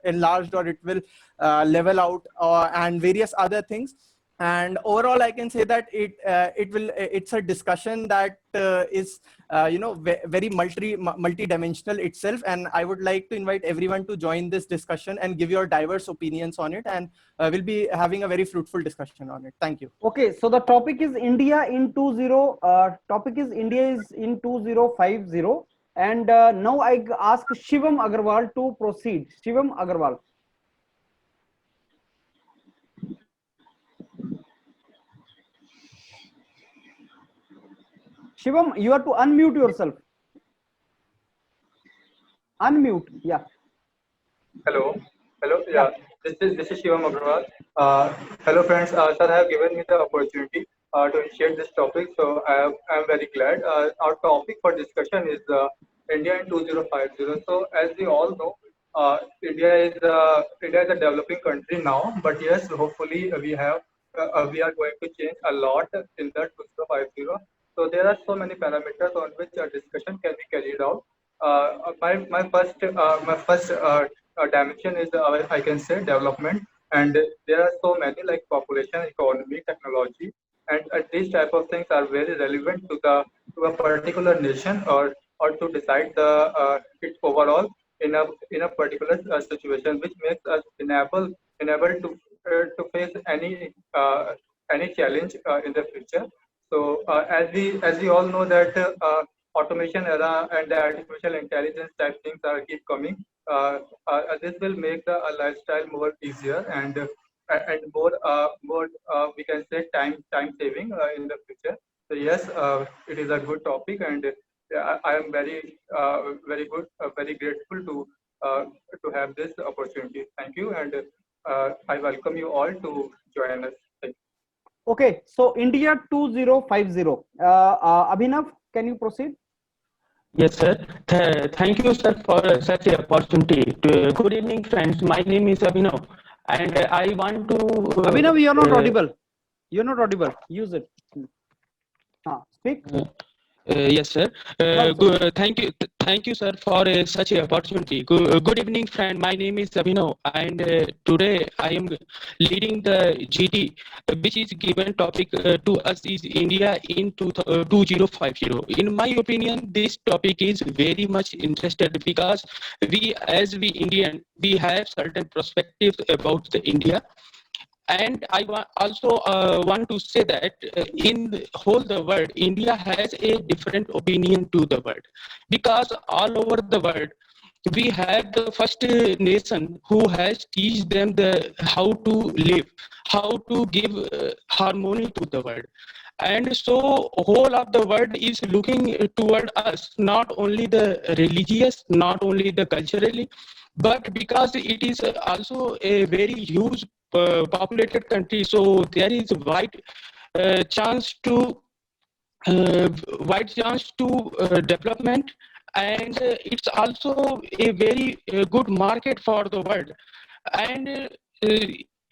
enlarged, or it will level out, and various other things. And overall, I can say that it's a discussion that is very multi-dimensional itself. And I would like to invite everyone to join this discussion and give your diverse opinions on it, and we'll be having a very fruitful discussion on it. Thank you. Okay, so the topic is India in 2050, and now I ask Shivam Agarwal to proceed. Shivam Agarwal. Shivam, you have to unmute yourself. Unmute, yeah. Hello, yeah. This is Shivam Agrawal. Hello, friends. Sir, have given me the opportunity to initiate this topic, so I am very glad. Our topic for discussion is India in 2050. So, as we all know, India is a developing country now, but yes, hopefully we are going to change a lot in the 2050. So there are so many parameters on which a discussion can be carried out. My first dimension is I can say development, and there are so many like population, economy, technology, and these type of things are very relevant to a particular nation, or to decide the its overall in a particular situation, which makes us enable to face any challenge in the future. So as we all know that automation era and the artificial intelligence type things are keep coming. This will make the lifestyle more easier and more we can say time saving in the future. So yes, it is a good topic, and I am very grateful to have this opportunity. Thank you, and I welcome you all to join us. Thank you. Okay, so India 2050. Abhinav, can you proceed? Yes, sir. Thank you, sir, for such an opportunity. Good evening, friends. My name is Abhinav, and I want to. Abhinav, you are not audible. You are not audible. Use it. Speak. Yes, sir. Thank you, sir, for such an opportunity. Good evening, friend. My name is Abhinav, and today I am leading the GT, which is given topic to us is India in 2050. In my opinion, this topic is very much interested because we Indian, we have certain perspectives about the India. And I also want to say that in the whole the world, India has a different opinion to the world, because all over the world, we have the first nation who has teach them the how to live, how to give harmony to the world. And so whole of the world is looking toward us, not only the religious, not only the culturally, but because it is also a very huge populated country, so there is wide chance to development, and it's also a very good market for the world. And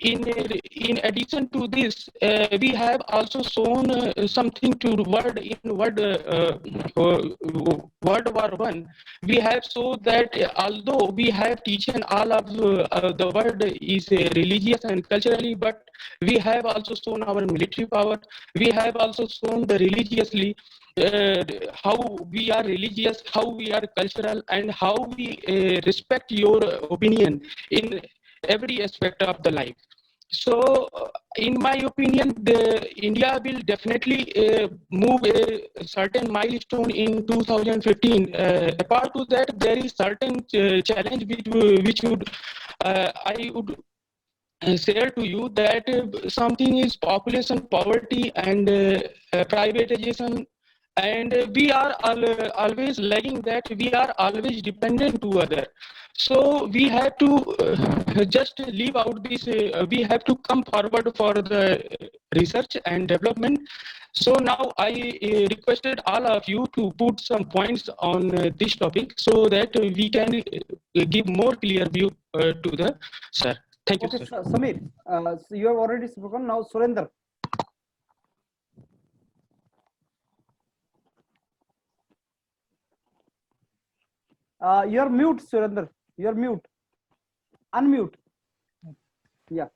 in addition to this, we have also shown something to the world in World War I. We have shown that although we have teaching all of the world is religious and culturally, but we have also shown our military power. We have also shown the religiously how we are religious, how we are cultural, and how we respect your opinion in every aspect of the life. So, in my opinion, India will definitely move a certain milestone in 2015. Apart to that, there is certain challenge which would I would share to you that something is population poverty and privatization, and we are always lagging that, we are always dependent to other. So we have to just leave out this, we have to come forward for the research and development. So now I requested all of you to put some points on this topic so that we can give more clear view to the sir. Thank you, okay, sir. Samir, so you have already spoken. Now, Surender. You're mute, Surender. You're mute. Unmute. Yeah.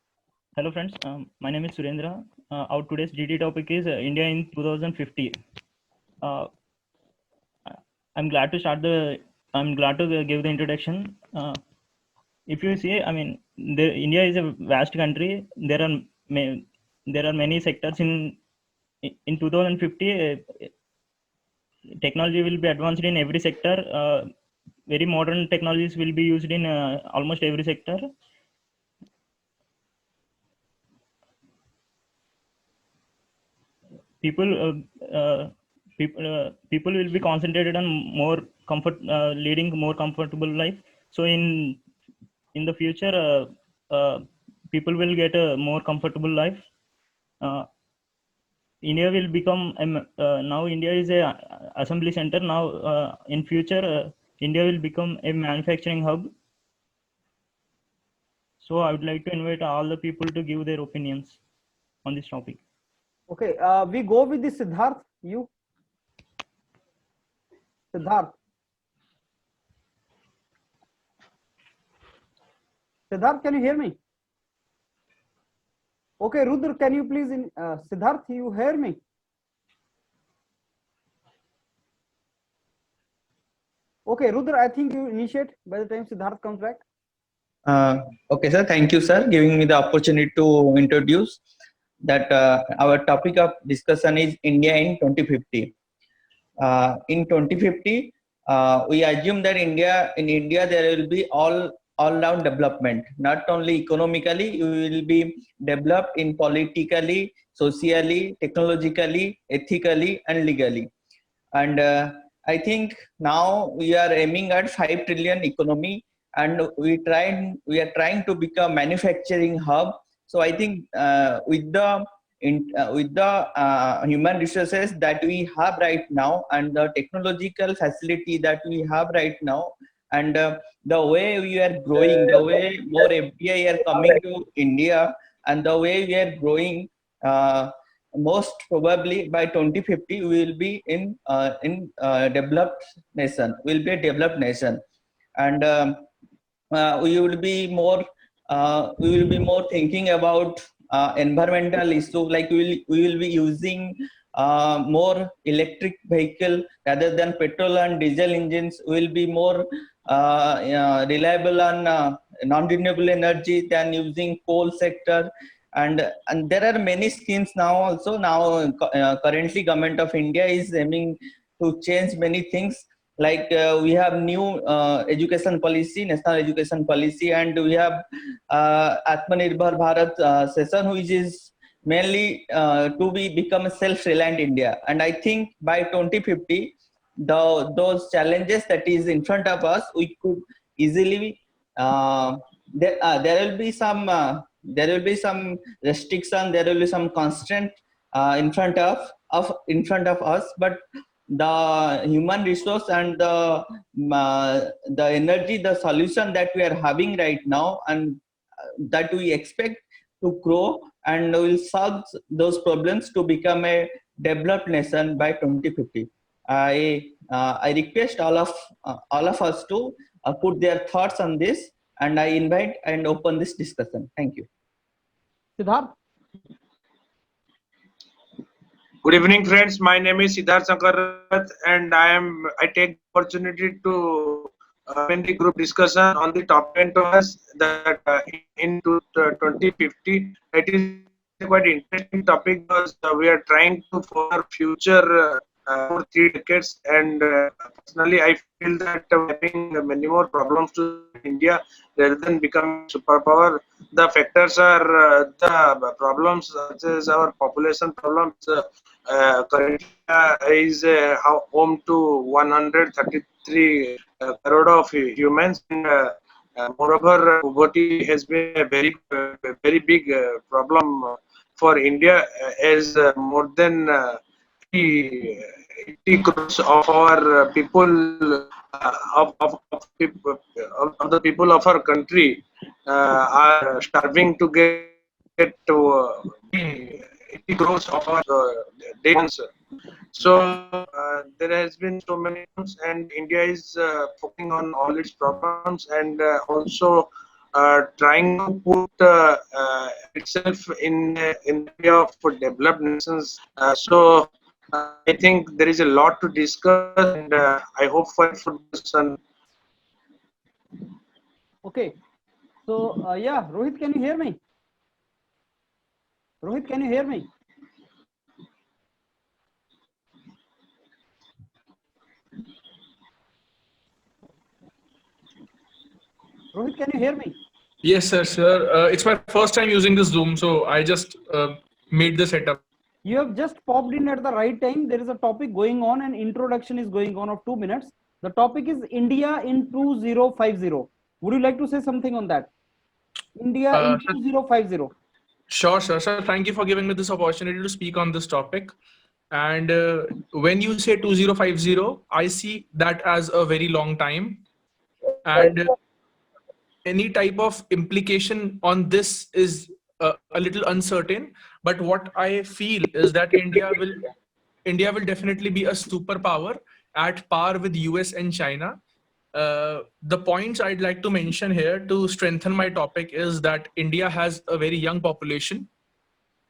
Hello friends, my name is Surendra. Our today's GT topic is India in 2050. I'm glad to give the introduction. If you see, I mean, India is a vast country. There are many sectors in 2050. Technology will be advanced in every sector. Very modern technologies will be used in almost every sector. People will be concentrated on more leading more comfortable life. So in the future, people will get a more comfortable life. India will become now India is a assembly center. Now in future, India will become a manufacturing hub. So I would like to invite all the people to give their opinions on this topic. Okay, we go with the Siddharth. You, Siddharth. Siddharth, can you hear me? Okay, Rudra, can you please Siddharth, you hear me? Okay, Rudra, I think you initiate by the time Siddharth comes back. Okay, sir. Thank you, sir, giving me the opportunity to introduce that our topic of discussion is India in 2050. In 2050, we assume that in India there will be all-round development. Not only economically, we will be developed in politically, socially, technologically, ethically, and legally. And I think now we are aiming at 5 trillion economy, and we are trying to become manufacturing hub. So I think with the human resources that we have right now and the technological facility that we have right now, and the way we are growing, the way more FDI are coming to India, and the way we are growing, most probably by 2050 we will be in developed nation. We'll be a developed nation, and we will be more thinking about environmental issue. Like we will be using more electric vehicle rather than petrol and diesel engines. We will be more reliable on non-renewable energy than using coal sector. And there are many schemes now also. Now currently government of India is aiming to change many things. Like we have new education policy, national education policy, and we have Atmanirbhar Bharat session, which is mainly to become a self-reliant India. And I think by 2050, those challenges that is in front of us, we could easily there will be some restriction, there will be some constraint in front of us, but the human resource and the energy, the solution that we are having right now, and that we expect to grow and will solve those problems to become a developed nation by 2050. I request all of us to put their thoughts on this, and I invite and open this discussion. Thank you. Siddharth. Good evening, friends. My name is Siddharth Sankarath, and I take the opportunity to open the group discussion on the topic to us that in 2050. It is a quite interesting topic because we are trying to for future for 3 decades, and personally I feel that having many more problems to India rather than becoming superpower. The factors are the problems such as our population problems. Currently is home to 133 crore of humans, and moreover poverty has been a very big problem for India, as more than 80 crores of our people of the people of our country are starving to get to 80 crores of our day answer. So there has been so many problems, and India is focusing on all its problems, and also trying to put itself in the way of developed nations. So I think there is a lot to discuss, and I hope for some. Okay. So yeah, Rohit, can you hear me? Rohit, can you hear me? Rohit, can you hear me? Yes, sir. It's my first time using this Zoom, so I just made the setup. You have just popped in at the right time. There is a topic going on, and introduction is going on of 2 minutes. The topic is India in 2050. Would you like to say something on that? India in 2050. Sure, sir. Sir, thank you for giving me this opportunity to speak on this topic. And when you say 2050, I see that as a very long time. And any type of implication on this is a little uncertain. But what I feel is that India will definitely be a superpower at par with US and China. The points I'd like to mention here to strengthen my topic is that India has a very young population,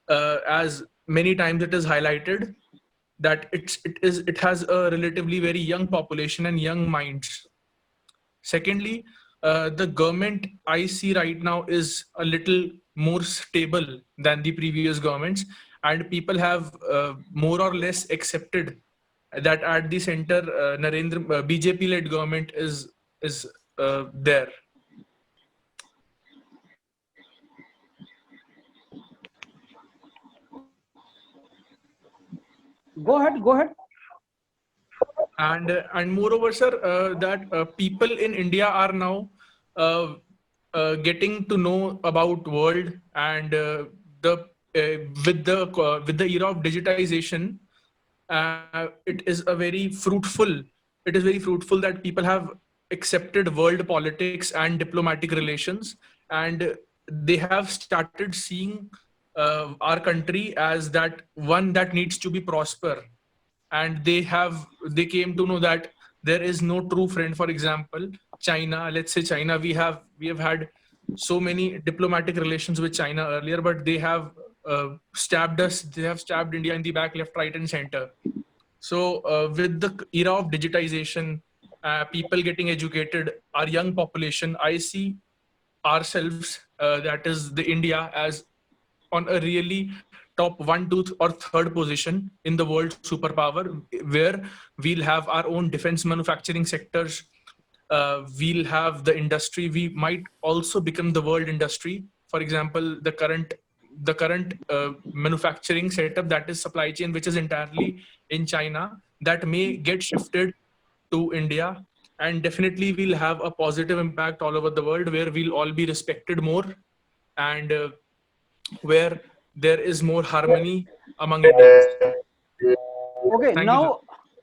as many times it is highlighted that it has a relatively very young population and young minds. Secondly, the government I see right now is a little more stable than the previous governments, and people have more or less accepted that at the center, BJP-led government is there. Go ahead. And moreover, sir, that people in India are now getting to know about world, and with the era of digitization, it is very fruitful that people have accepted world politics and diplomatic relations, and they have started seeing our country as that one that needs to be prosper. And they came to know that there is no true friend. For example, China, let's say China, we have had so many diplomatic relations with China earlier, but they have stabbed us. They have stabbed India in the back, left, right, and center. So with the era of digitization, people getting educated, our young population, I see ourselves, that is the India, as on a really top 1, 2, or 3rd position in the world superpower, where we'll have our own defense manufacturing sectors. We'll have the industry. We might also become the world industry. For example, the current manufacturing setup, that is supply chain, which is entirely in China, that may get shifted to India, and definitely we'll have a positive impact all over the world, where we'll all be respected more, and where there is more harmony among Indians.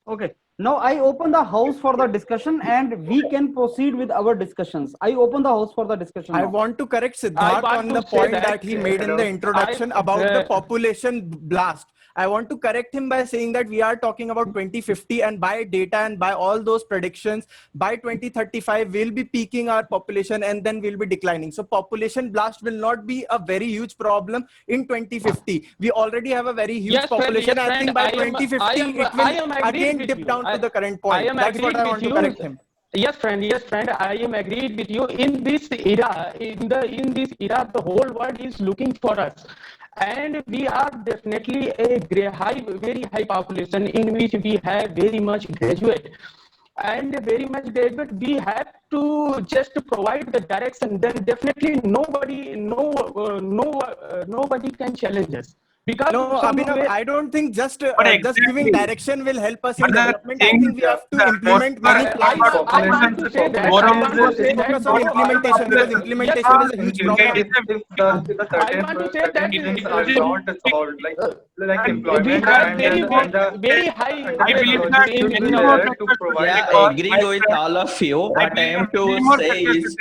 Okay, now I open the house for the discussion, and we can proceed with our discussions. I open the house for the discussion. I want to correct Siddharth on the point that he made in the introduction about the population blast. I want to correct him by saying that we are talking about 2050, and by data and by all those predictions, by 2035 we'll be peaking our population, and then we'll be declining. So population blast will not be a very huge problem in 2050. We already have a very huge population. I think by 2050 it will again dip down to the current point. That's what I want to correct him. Yes, friend. I am agreed with you. In this era, the whole world is looking for us, and we are definitely a very high population in which we have very much graduate. And very much graduate, we have to just provide the direction. Then definitely nobody can challenge us. Because no, Abhinav, I don't think just giving direction will help us in development. I think we have to implement many plans. I want to say that. Focus on implementation, because implementation is a huge problem. I want to say that like employment, we have very high. I believe that agreeing with all of you. What I am to say is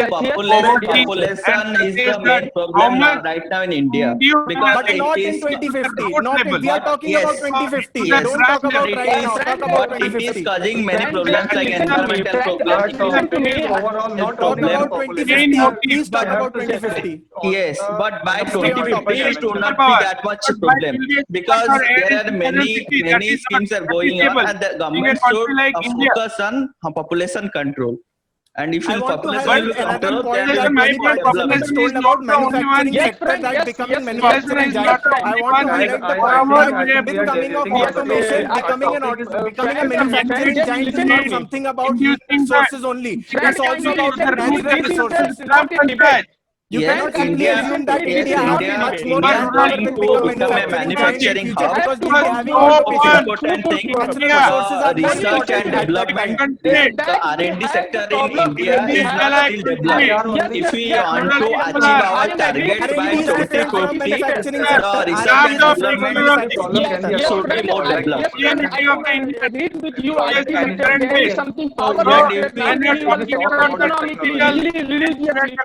population is the main problem right now in India, because not it in is 2050. road Not level. we are talking about Yes. 2050. Yes. Don't talk about right now. Talk about But it is 2050. causing many Frank, problems just like listen to me. environmental Frank, problems. just listen to me. Overall, not Talk only the about population. 2050. Please talk I have about to say 2050. Yes, but by Stay on topic. 2050 it will not be Superpower. that much But problem will be a because superpower there and are many city that is not schemes are going on feasible and the in a government country should like India. focus on population control. And if I you want to population highlight will another control, point then that there many will be participants development. told is about not the only one. manufacturing Yes, sector Frank, that yes, becoming yes, manufacturing is giant. not the I only want to one. highlight the I point think that with we are coming of deviating from the automation, topic. becoming Our topic is becoming a Frank, manufacturing just giant is listen not to me. something about human Inducing the resources only. Frank, It's also kindly about listen to me. natural This is resources. not a debate. You Yes, cannot simply India, assume that yes, India have India, much more India is manpower going will to become become a manufacturing giant in manufacturing future hub. because we'll But be having no But most automation. one important thing, Natural India resources are very research and important at that development, time. country the R&D sector in India we is are not like still country. developed. If we want to I achieve am our agreeing target with by R&D is different from 2050, manufacturing Sir, sector. the research R&D and is different from development manufacturing Problem can sector. be should be solved more like developed. I agree with you. Yes, IT sector, can there be is something so power yeah, But if we like when we talk about the economically, technology, religiously.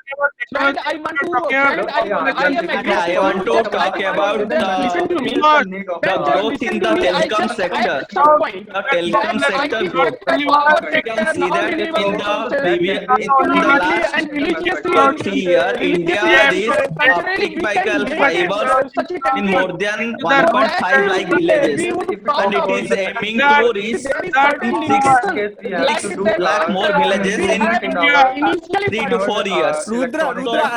Frank, I want to, Frank, I am and against I want to just talk about just listen to me. the Just growth listen in to the me. I telecom just sector. add some point. The telecom That sector IT growth. sector, power You can sector, see that non-renewable in the resources, previous, in the economically last and religiously, 2 3 years, India reached culturally, optic we can vehicle make fiber such a in country. more than So that 1.5 lakh villages, we would and proud it of. is aiming that to reach There is that certain six limitation. we have Like to 6 do lakh more villages we in have initially 3 to 4 years. Rudra,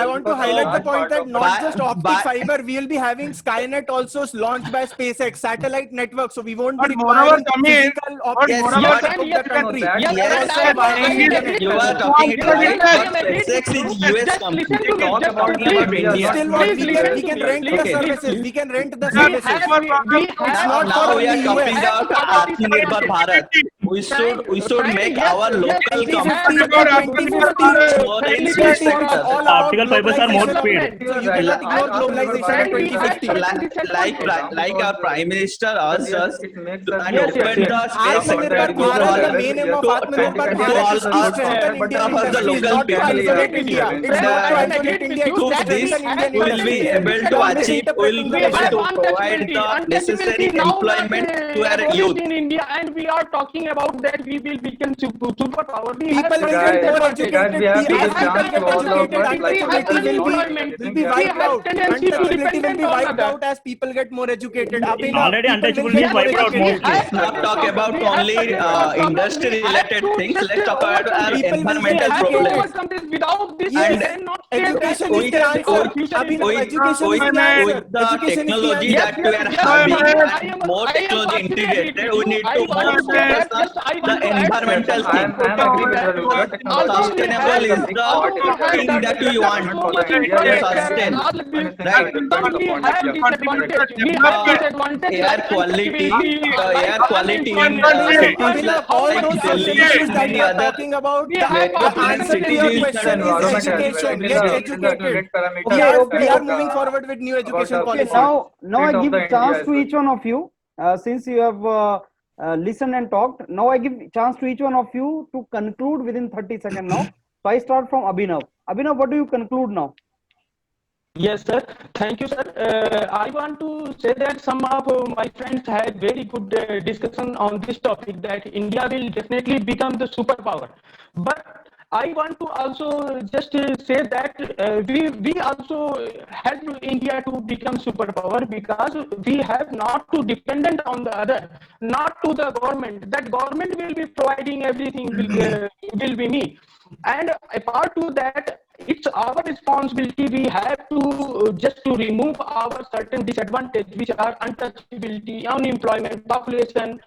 I want to highlight the point that not just optic fiber, we will be having Skynet also launched by SpaceX, satellite network. So we won't be But moreover, requiring Samir, physical optic Yes, fiber but to hook the country. Yes, We are yes, also friend, wireless I am internet agreed you with are you. talking it Yes, right, friend, I but am agreed SpaceX with you. is US Just company. listen to me. talk Just about Talking about please, India. Still what please we listen to can me. rent the Please, services. please. We can rent the We services. have, we It's have, not Now for we are only talking US. about Atmanirbhar Bharat. We should make our local we company have 2050. more in facilities space 2050 for is sector. all our about Optical fibers are more globalization. speed. So you cannot ignore And globalization in we have 2050. certain disadvantages. Like our Prime Minister asked us it makes to, us and Yes, yes, opened yes. the space sector Atmanirbhar to Bharat, all the main aim of to Atmanirbhar to Bharat all is to us strengthen to Indian us the industries, local not to people. isolate India. It's And not to I am isolate agreed India, with it's you to that this strengthen Indian will be industries. able to You are achieve, will misinterpreting be the we able have to question. provide untouchability. the necessary Untouchability now not employment to our youth. abolished in India, and we are talking about that we will become superpower. We have People will certain get more Guys, educated. we have to We As give have people chance get to all of educated, us. Like we have untouchability others not unemployment. will anything be that We wiped have out. tendency to Untouchability will dependent be on wiped others. out as people get more educated. Already People will untouchability get is more wiped out educated. mostly. Let's not talk about We have only certain problems. We industry have related to things. just Let's talk about overcome our this. People will We get environmental have to educated. problems. overcome this. Without this, we Yes, cannot say that education is with the there is answer. a future in Abhinav, India. education is with the answer. the Education is the technology answer. that we are Yes, having I and am, more I am technology partially agreed integrated, with we you. need I to want more to say focus that, on just I the want to add environmental I thing. am something agree with that Rudra. Technology although we Sustainable have, is big the part although we in have thing that we development want so for the much India. We are infrastructure currently and sustain, all on this, a single right? sector but for the we point. have Yeah, correct. disadvantage. We have disadvantage Air like quality, untouchability, like air quality in unemployment. cities Abhinav, all like those social Delhi issues and that many you are other talking about, We have the metropolitan answer to cities your is The question is environment as well. education. In Get the educated. great parameter Okay, We okay, are okay. moving forward with new education the Okay, policy. now I state of give the India chance as to well. each one of you. Since you have listened and talked, now I give chance to each one of you to conclude within 30 seconds now. So I start from Abhinav. Abhinav, what do you conclude now? Yes, sir. Thank you, sir. I want to say that some of my friends had very good discussion on this topic that India will definitely become the superpower. But I want to also just say that we also help India to become superpower because we have not to dependent on the other, not to the government. That government will be providing everything will be me. And apart to that, it's our responsibility. We have to just to remove our certain disadvantage, which are untouchability, unemployment, population,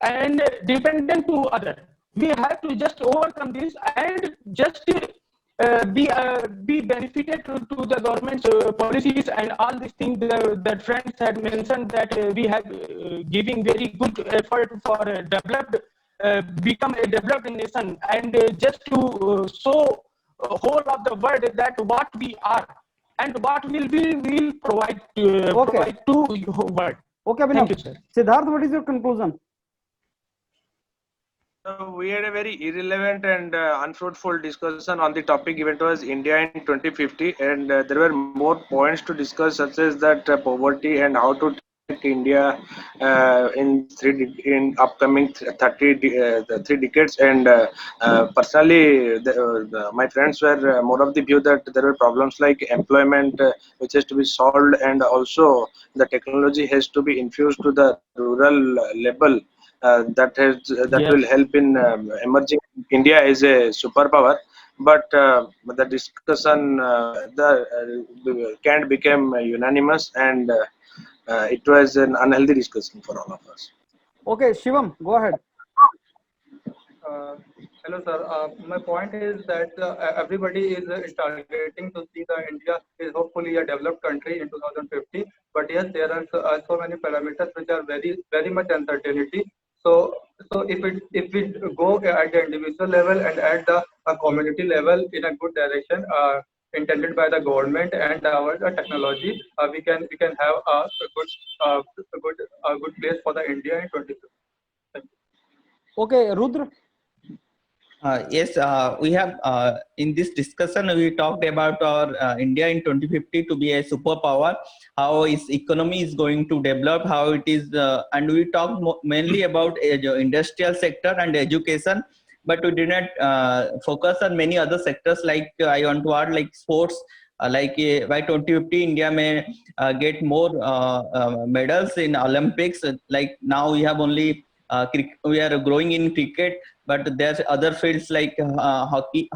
and dependent to other. We have to just overcome this and just be benefited to the government's policies and all these things that friends had mentioned that we have giving very good effort for developed become a developed nation and just to show whole of the world that what we are and what will provide Okay. provide to the world. Okay, Thank Abhinav. you, sir. Siddharth, what is your conclusion? We had a very irrelevant and unfruitful discussion on the topic given to us India in 2050, and there were more points to discuss, such as that poverty and how to take India in upcoming 3 decades. And personally, my friends were more of the view that there were problems like employment, which has to be solved, and also the technology has to be infused to the rural level. That will Yes. help in emerging India as a superpower. But the discussion can't become unanimous, and it was an unhealthy discussion for all of us. Okay, Shivam, go ahead. Hello, sir. My point is that everybody is targeting to see the India is hopefully a developed country in 2050. But yes, there are so many parameters which are very much uncertainty. So, if we go at the individual level and at the community level in a good direction, intended by the government and our technology, we can have a good place for the India in 2050. Thank you. Okay, Rudra. Yes, we have in this discussion we talked about our India in 2050 to be a superpower, how its economy is going to develop, how it is, and we talked mainly about industrial sector and education, but we did not focus on many other sectors like I want to add like sports. By 2050, India may get more medals in Olympics. Like now, we have only we are growing in cricket, but there's other fields like hockey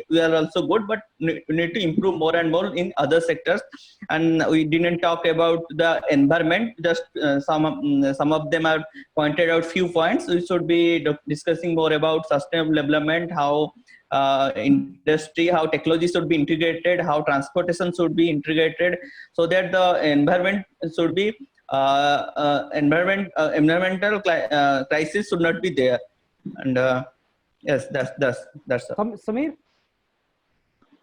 we are also good, but we need to improve more and more in other sectors. And we didn't talk about the environment, just some of them are pointed out few points. We should be discussing more about sustainable development, how industry, how technology should be integrated, how transportation should be integrated, so that the environment should be environmental crisis should not be there. And yes, that's Samir.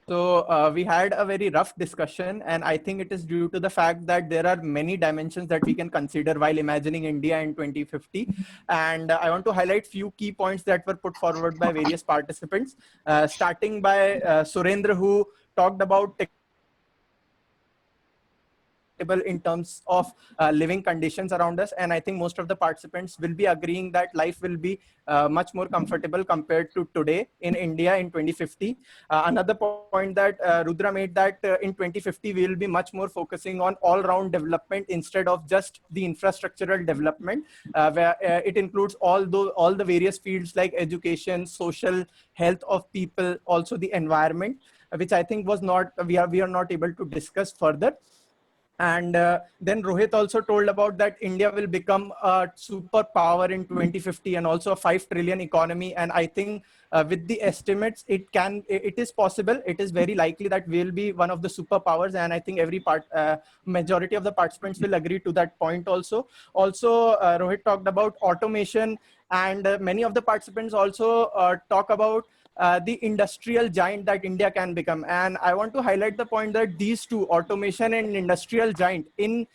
So we had a very rough discussion, and I think it is due to the fact that there are many dimensions that we can consider while imagining India in 2050. And I want to highlight few key points that were put forward by various participants, starting by Surendra, who talked about in terms of living conditions around us. And I think most of the participants will be agreeing that life will be much more comfortable compared to today in India in 2050. Another point that Rudra made, that in 2050, we will be much more focusing on all-round development instead of just the infrastructural development, where it includes all the various fields like education, social, health of people, also the environment, which I think was not, we are not able to discuss further. And then Rohit also told about that India will become a superpower in 2050 and also a 5 trillion economy. And I think with the estimates, it is possible. It is very likely that we'll be one of the superpowers. And I think majority of the participants will agree to that point also. Also, Rohit talked about automation, and many of the participants also talk about the industrial giant that India can become. And I want to highlight the point that these two, automation and industrial giant, in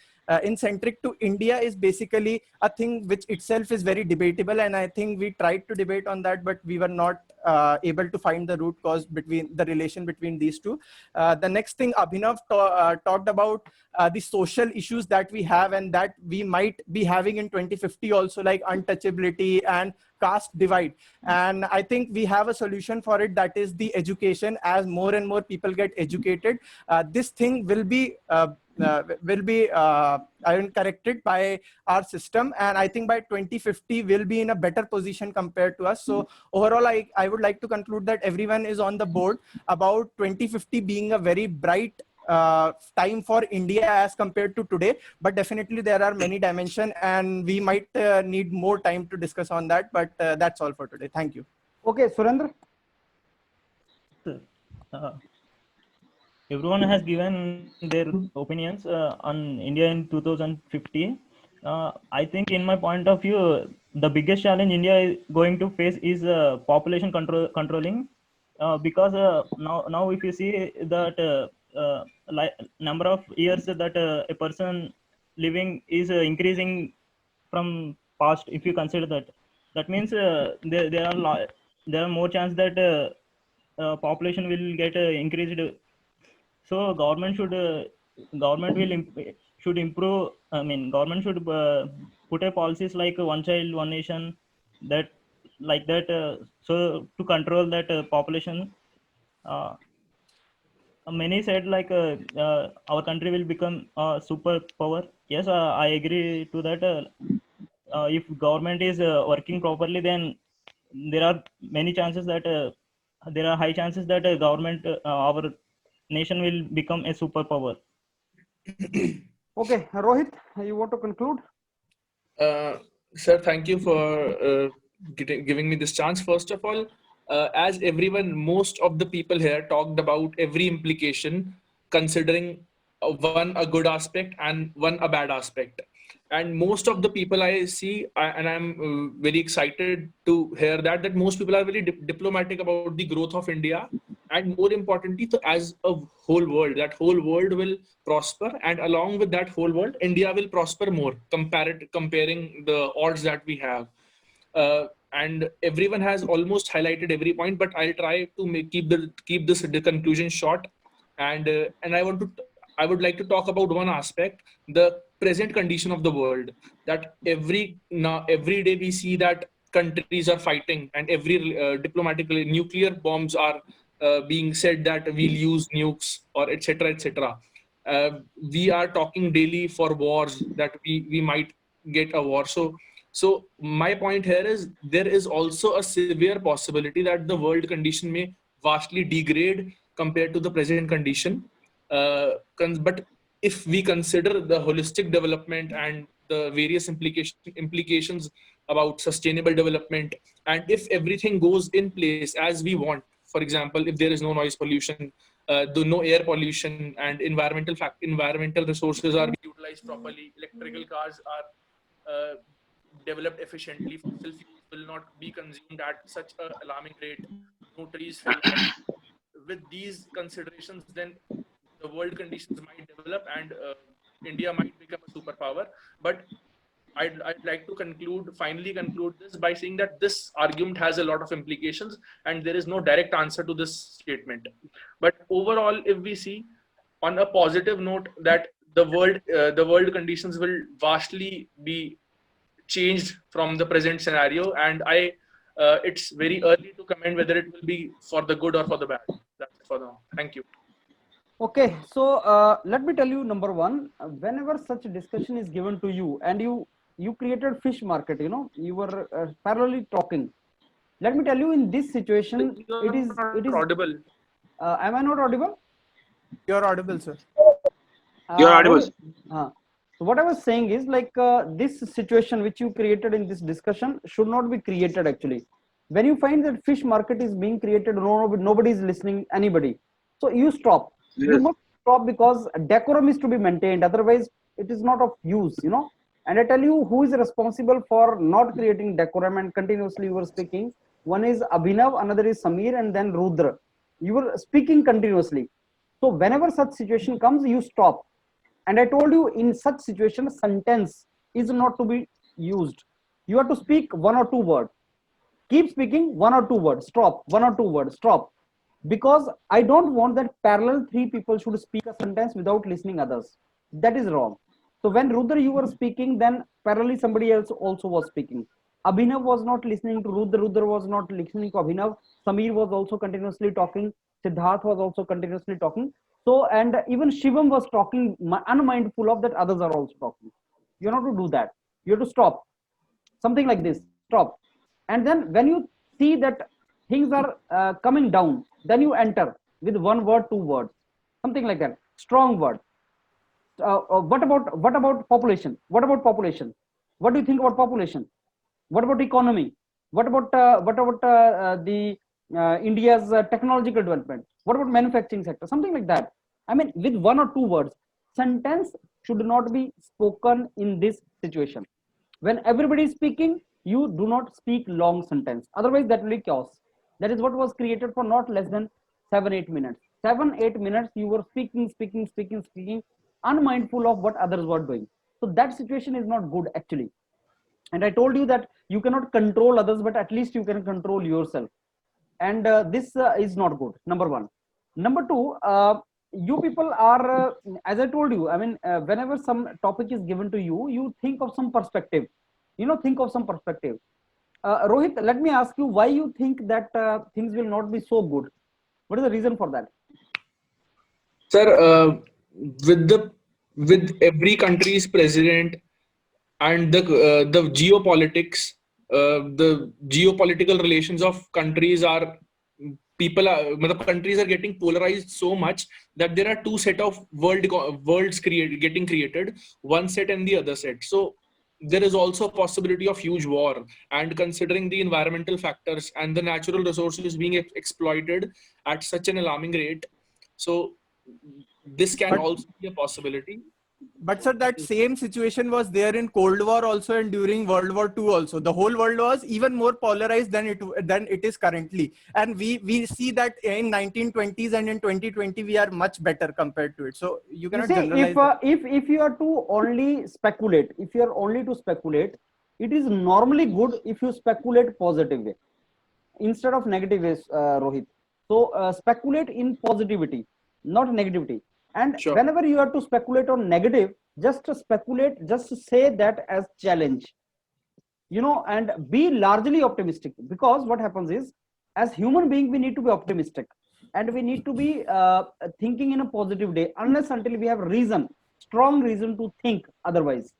centric to India, is basically a thing which itself is very debatable. And I think we tried to debate on that, but we were not able to find the root cause between the relation between these two. The next thing Abhinav talked about, the social issues that we have and that we might be having in 2050 also, like untouchability and caste divide. And I think we have a solution for it, that is the education. As more and more people get educated, this thing will be corrected by our system. And I think by 2050 we'll be in a better position compared to us. So overall, I would like to conclude that everyone is on the board about 2050 being a very bright time for India as compared to today. But definitely there are many dimensions, and we might need more time to discuss on that. But that's all for today. Thank you. Okay, Surendra. Everyone has given their opinions on India in 2050. I think, in my point of view, the biggest challenge India is going to face is population controlling, because now if you see that number of years that a person living is increasing from past, if you consider that that means there are more chance that population will get increased. So government will should improve. I mean, government should put a policies like one child, one nation, that like that. So to control that population. Uh, Many said like our country will become a superpower. Yes, I agree to that. If government is working properly, then there are many chances that there are high chances that government our nation will become a superpower. Okay, Rohit, you want to conclude? Sir, thank you for giving me this chance. First of all, as everyone, most of the people here talked about every implication, considering one a good aspect and one a bad aspect. And most of the people I see, and I'm very excited to hear that most people are very diplomatic about the growth of India, and more importantly, as a whole world, that whole world will prosper, and along with that whole world, India will prosper more, comparing the odds that we have. And everyone has almost highlighted every point, but I'll try to keep this the conclusion short. And I would like to talk about one aspect, the present condition of the world. That every day we see that countries are fighting, and every diplomatically nuclear bombs are being said that we'll use nukes or etc etc. We are talking daily for wars, that we might get a war. So my point here is there is also a severe possibility that the world condition may vastly degrade compared to the present condition. But if we consider the holistic development and the various implications about sustainable development, and if everything goes in place as we want, for example, if there is no noise pollution, no air pollution, and environmental resources are utilized properly, electrical cars are developed efficiently, fossil fuels will not be consumed at such an alarming rate, no trees fell off. With these considerations, then the world conditions might develop, and India might become a superpower. But I'd like to finally conclude this by saying that this argument has a lot of implications, and there is no direct answer to this statement. But overall, if we see on a positive note, that the world conditions will vastly be changed from the present scenario, and it's very early to comment whether it will be for the good or for the bad. That's it for now. Thank you. Okay, so let me tell you, number one, whenever such a discussion is given to you, and you created fish market, you were parallelly talking. Let me tell you, in this situation, it is audible. Am I not audible? You're audible, sir. You're audible. So what I was saying is, like, this situation which you created in this discussion should not be created actually. When you find that fish market is being created, nobody is listening, anybody. So you stop. Yes. You must stop, because decorum is to be maintained. Otherwise, it is not of use, And I tell you who is responsible for not creating decorum and continuously you were speaking. One is Abhinav, another is Samir, and then Rudra. You were speaking continuously. So whenever such situation comes, you stop. And I told you, in such situation, sentence is not to be used. You have to speak one or two words. Keep speaking one or two words. Stop. One or two words. Stop. Because I don't want that parallel three people should speak a sentence without listening others. That is wrong. So when Rudra, you were speaking, then parallelly somebody else also was speaking. Abhinav was not listening to Rudra. Rudra was not listening to Abhinav. Samir was also continuously talking. Siddharth was also continuously talking. So, and even Shivam was talking, unmindful of that others are also talking. You have to do that. You have to stop. Something like this. Stop. And then when you see that things are coming down, then you enter with one word, two words, something like that. Strong word. What about population? What about population? What do you think about population? What about economy? What about the India's technological development? What about manufacturing sector? Something like that. I mean, with one or two words. Sentence should not be spoken in this situation. When everybody is speaking, you do not speak long sentence. Otherwise, that will be chaos. That is what was created for not less than 7-8 minutes. 7-8 minutes you were speaking, unmindful of what others were doing. So that situation is not good actually. And I told you that you cannot control others, but at least you can control yourself. And this is not good. Number one. Number two, you people are, as I told you, I mean, whenever some topic is given to you, you think of some perspective. Think of some perspective. Rohit, let me ask you why you think that things will not be so good. What is the reason for that? Sir, with every country's president and the geopolitics, the geopolitical relations of countries are countries are getting polarized so much that there are two set of worlds getting created, one set and the other set. So there is also a possibility of huge war, and considering the environmental factors and the natural resources being exploited at such an alarming rate, so this can But- also be a possibility. But sir, that same situation was there in Cold War also and during World War II also. The whole world was even more polarized than it is currently. And we see that in 1920s and in 2020 we are much better compared to it. So you You cannot see, generalize. if you are to only speculate, if you are only to speculate, it is normally good if you speculate positive way instead of negative ways, Rohit. So speculate in positivity, not negativity. And Sure. whenever you are to speculate on negative, just to speculate, just say that as challenge, and be largely optimistic. Because what happens is, as human being, we need to be optimistic, and we need to be thinking in a positive way, unless until we have strong reason to think otherwise.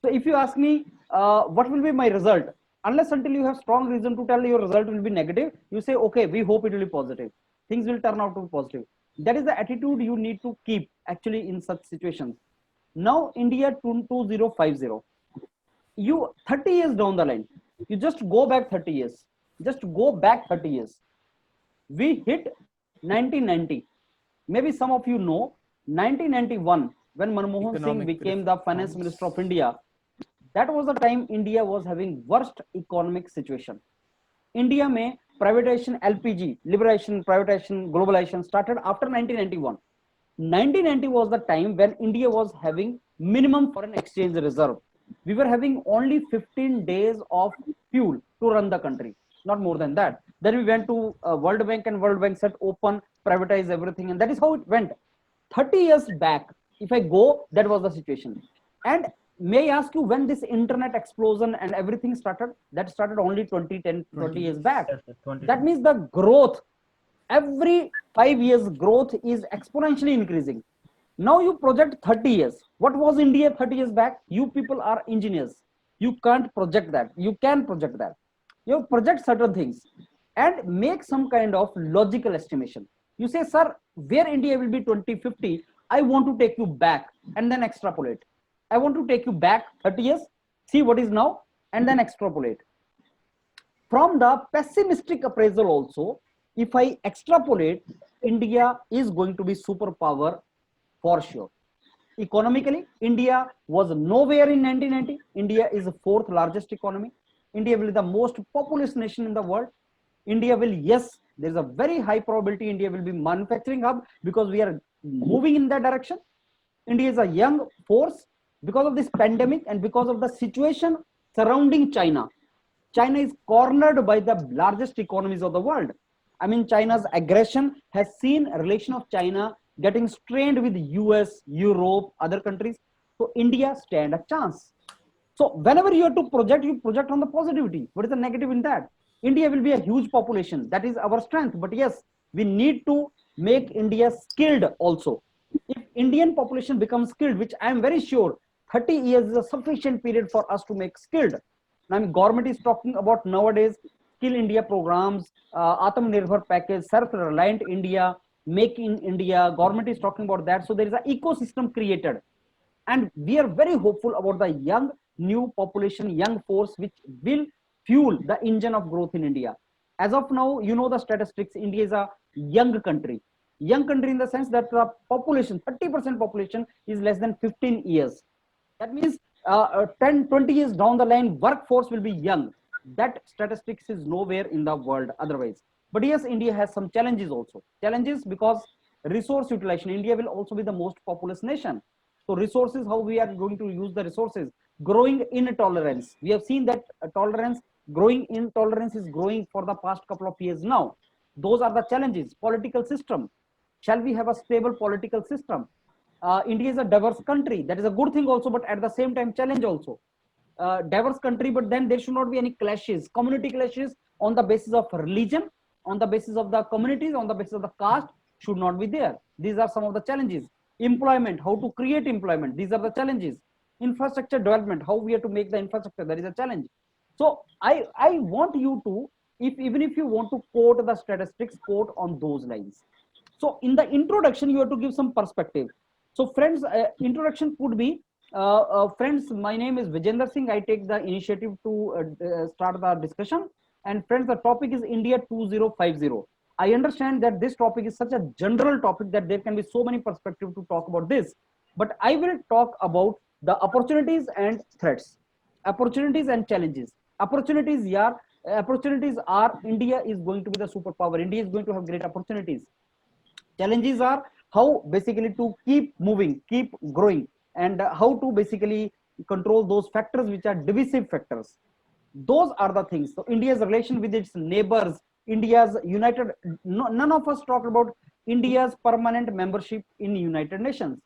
So if you ask me, what will be my result? Unless until you have strong reason to tell your result will be negative, you say, okay, we hope it will be positive. Things will turn out to be positive. That is the attitude you need to keep actually in such situations. Now, India 2050, you 30 years down the line, you just go back 30 years. Just go back 30 years. We hit 1990. Maybe some of you know 1991 when Manmohan Singh Economic became the finance minister of India. That was the time India was having worst economic situation. India में privatization, LPG, liberation, privatization, globalization started after 1991. 1990 was the time when India was having minimum foreign exchange reserve. We were having only 15 days of fuel to run the country, not more than that. Then we went to World Bank, and World Bank said open, privatize everything, and that is how it went. 30 years back, if I go, that was the situation. And may I ask you when this internet explosion and everything started? That started only 20 years back. Yes, sir, 20. That means the growth, every 5 years growth is exponentially increasing. Now you project 30 years. What was India 30 years back? You people are engineers. You can't project that. You can project that. You project certain things and make some kind of logical estimation. You say, sir, where India will be 2050, I want to take you back and then extrapolate. I want to take you back 30 years, see what is now, and then extrapolate. From the pessimistic appraisal also, if I extrapolate, India is going to be superpower for sure. Economically, India was nowhere in 1990. India is the fourth largest economy. India will be the most populous nation in the world. India will, yes, there is a very high probability India will be manufacturing hub because we are moving in that direction. India is a young force because of this pandemic and because of the situation surrounding China. China is cornered by the largest economies of the world. I mean, China's aggression has seen a relation of China getting strained with US, Europe, other countries. So India stand a chance. So whenever you have to project, you project on the positivity. What is the negative in that? India will be a huge population. That is our strength. But yes, we need to make India skilled also. If Indian population becomes skilled, which I am very sure 30 years is a sufficient period for us to make skilled. I mean, government is talking about nowadays Skill India programs, Atmanirbhar package, self-reliant India, Make in India. Government is talking about that. So there is an ecosystem created. And we are very hopeful about the young, new population, young force, which will fuel the engine of growth in India. As of now, you know the statistics, India is a young country. Young country in the sense that the population, 30% population is less than 15 years. That means 10, 20 years down the line, workforce will be young. That statistics is nowhere in the world otherwise. But yes, India has some challenges also. Challenges because resource utilization. India will also be the most populous nation. So resources, how we are going to use the resources. growing intolerance. We have seen that growing intolerance is growing for the past couple of years now. Those are the challenges. Political system. Shall we have a stable political system? India is a diverse country. That is a good thing also, but at the same time, challenge also. Diverse country, but then there should not be any clashes, community clashes on the basis of religion, on the basis of the communities, on the basis of the caste should not be there. These are some of the challenges. Employment, how to create employment. These are the challenges. Infrastructure development, how we are to make the infrastructure, that is a challenge. So I want you to, even if you want to quote the statistics, quote on those lines. So in the introduction, you have to give some perspective. So friends, introduction could be, friends, my name is Vijender Singh. I take the initiative to start the discussion. And friends, the topic is India 2050. I understand that this topic is such a general topic that there can be so many perspectives to talk about this. But I will talk about the opportunities and threats, opportunities and challenges. Opportunities are India is going to be the superpower. India is going to have great opportunities. Challenges are how basically to keep moving, keep growing, and how to basically control those factors which are divisive factors. Those are the things. So India's relation with its neighbors, India's united, none of us talked about India's permanent membership in United Nations.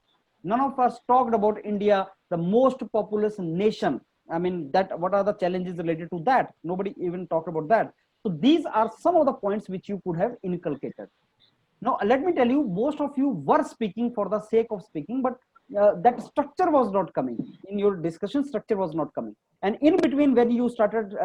None of us talked about India, the most populous nation. I mean, that what are the challenges related to that? Nobody even talked about that. So these are some of the points which you could have inculcated. Now, let me tell you, most of you were speaking for the sake of speaking, but that structure was not coming. In your discussion, structure was not coming. And in between, when you started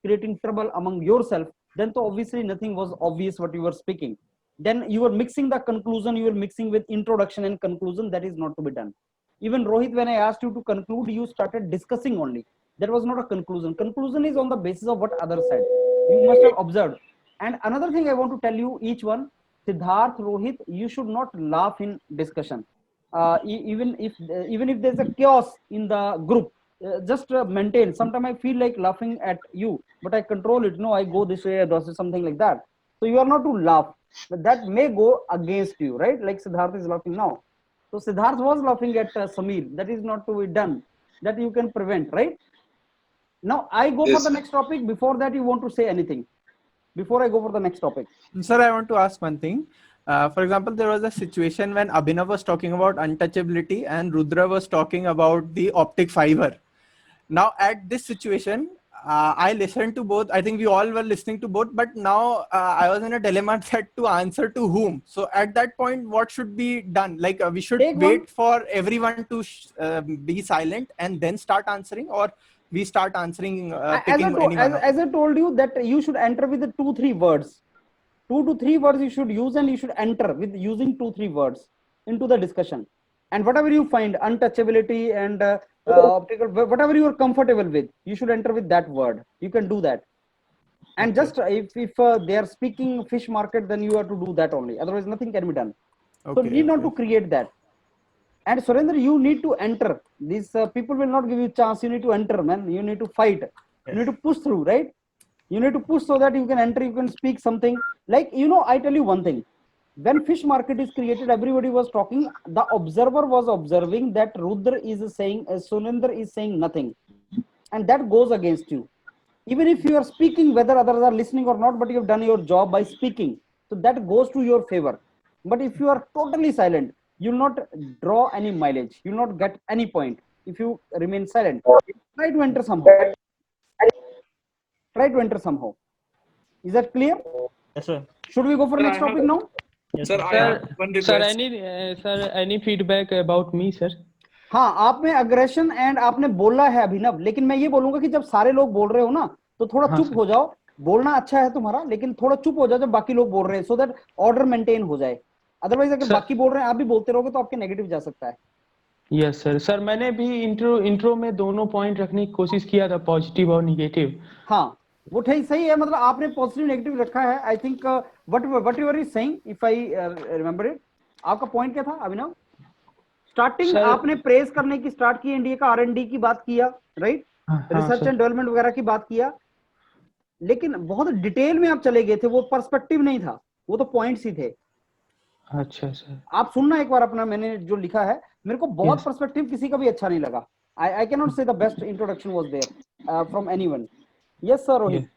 creating trouble among yourself, then so obviously nothing was obvious what you were speaking. Then you were mixing the conclusion, you were mixing with introduction and conclusion. That is not to be done. Even Rohit, when I asked you to conclude, you started discussing only. That was not a conclusion. Conclusion is on the basis of what others said. You must have observed. And another thing I want to tell you, each one, Siddharth, Rohit, you should not laugh in discussion. Even if there's a chaos in the group, just maintain. Sometimes I feel like laughing at you, but I control it. No, I go this way, or something like that. So you are not to laugh, but that may go against you, right? Like Siddharth is laughing now. So Siddharth was laughing at Samir. That is not to be done. That you can prevent, right? Now I go for the next topic. Before that, you want to say anything? Before I go for the next topic. Sir, I want to ask one thing. For example, there was a situation when Abhinav was talking about untouchability and Rudra was talking about the optic fiber. Now, at this situation, I listened to both. I think we all were listening to both, but now I was in a dilemma that to answer to whom. So at that point, what should be done? Like we should wait for everyone to be silent and then start answering, or we start answering picking anyone up? As I told you that you should enter with the 2-3 words. 2 to 3 words you should use, and you should enter with using 2-3 words into the discussion. And whatever you find, untouchability and optical, whatever you are comfortable with, you should enter with that word. You can do that. And just if they are speaking fish market, then you have to do that only. Otherwise, nothing can be done. So you need not to create that. And Surendra, you need to enter. These people will not give you a chance. You need to enter, man. You need to fight. Yes. You need to push through, right? You need to push so that you can enter, you can speak something. Like, I tell you one thing. When fish market is created, everybody was talking. The observer was observing that Rudra is saying, Surendra is saying nothing. And that goes against you. Even if you are speaking, whether others are listening or not, but you have done your job by speaking. So that goes to your favor. But if you are totally silent, you will not draw any mileage. You will not get any point if you remain silent. Try to enter somehow. Try to enter somehow. Is that clear? Yes, sir. Should we go for next topic now? Yes, Sir, I have one request. Any feedback about me, sir? हाँ, आप में aggression and आपने बोला है अभिनव, लेकिन मैं ये बोलूंगा कि जब सारे लोग बोल रहे हो ना, तो थोड़ा चुप हो जाओ. बोलना अच्छा है तुम्हारा, लेकिन थोड़ा चुप हो जाओ जब बाकी लोग बोल रहे हैं, सो दैट ऑर्डर मेंटेन हो जाए. अदरवाइज अगर बाकी बोल रहे हैं आप भी बोलते रहोगे तो आपके नेगेटिव जा सकता है. Yes sir. सर मैंने भी इंट्रो में दोनों पॉइंट रखने की कोशिश किया था, पॉजिटिव और निगेटिव. हाँ, वो सही है. मतलब आपने पॉजिटिव नेगेटिव रखा है. I think what you are saying, if I remember it. आपका पॉइंट क्या था अभिनव? स्टार्टिंग आपने प्रेस करने की स्टार्ट की, इंडिया का R&D की बात किया, राइट? रिसर्च एंड डेवलपमेंट वगैरह की बात किया, लेकिन बहुत डिटेल में आप चले गए थे. वो पर्सपेक्टिव नहीं था, वो तो पॉइंट्स ही थे. अच्छा सर. आप सुनना एक बार अपना, मैंने जो लिखा है, मेरे को बहुत पर्सपेक्टिव किसी का भी अच्छा नहीं लगा. I cannot say the best introduction was there from anyone. Yes, sir, Rohit.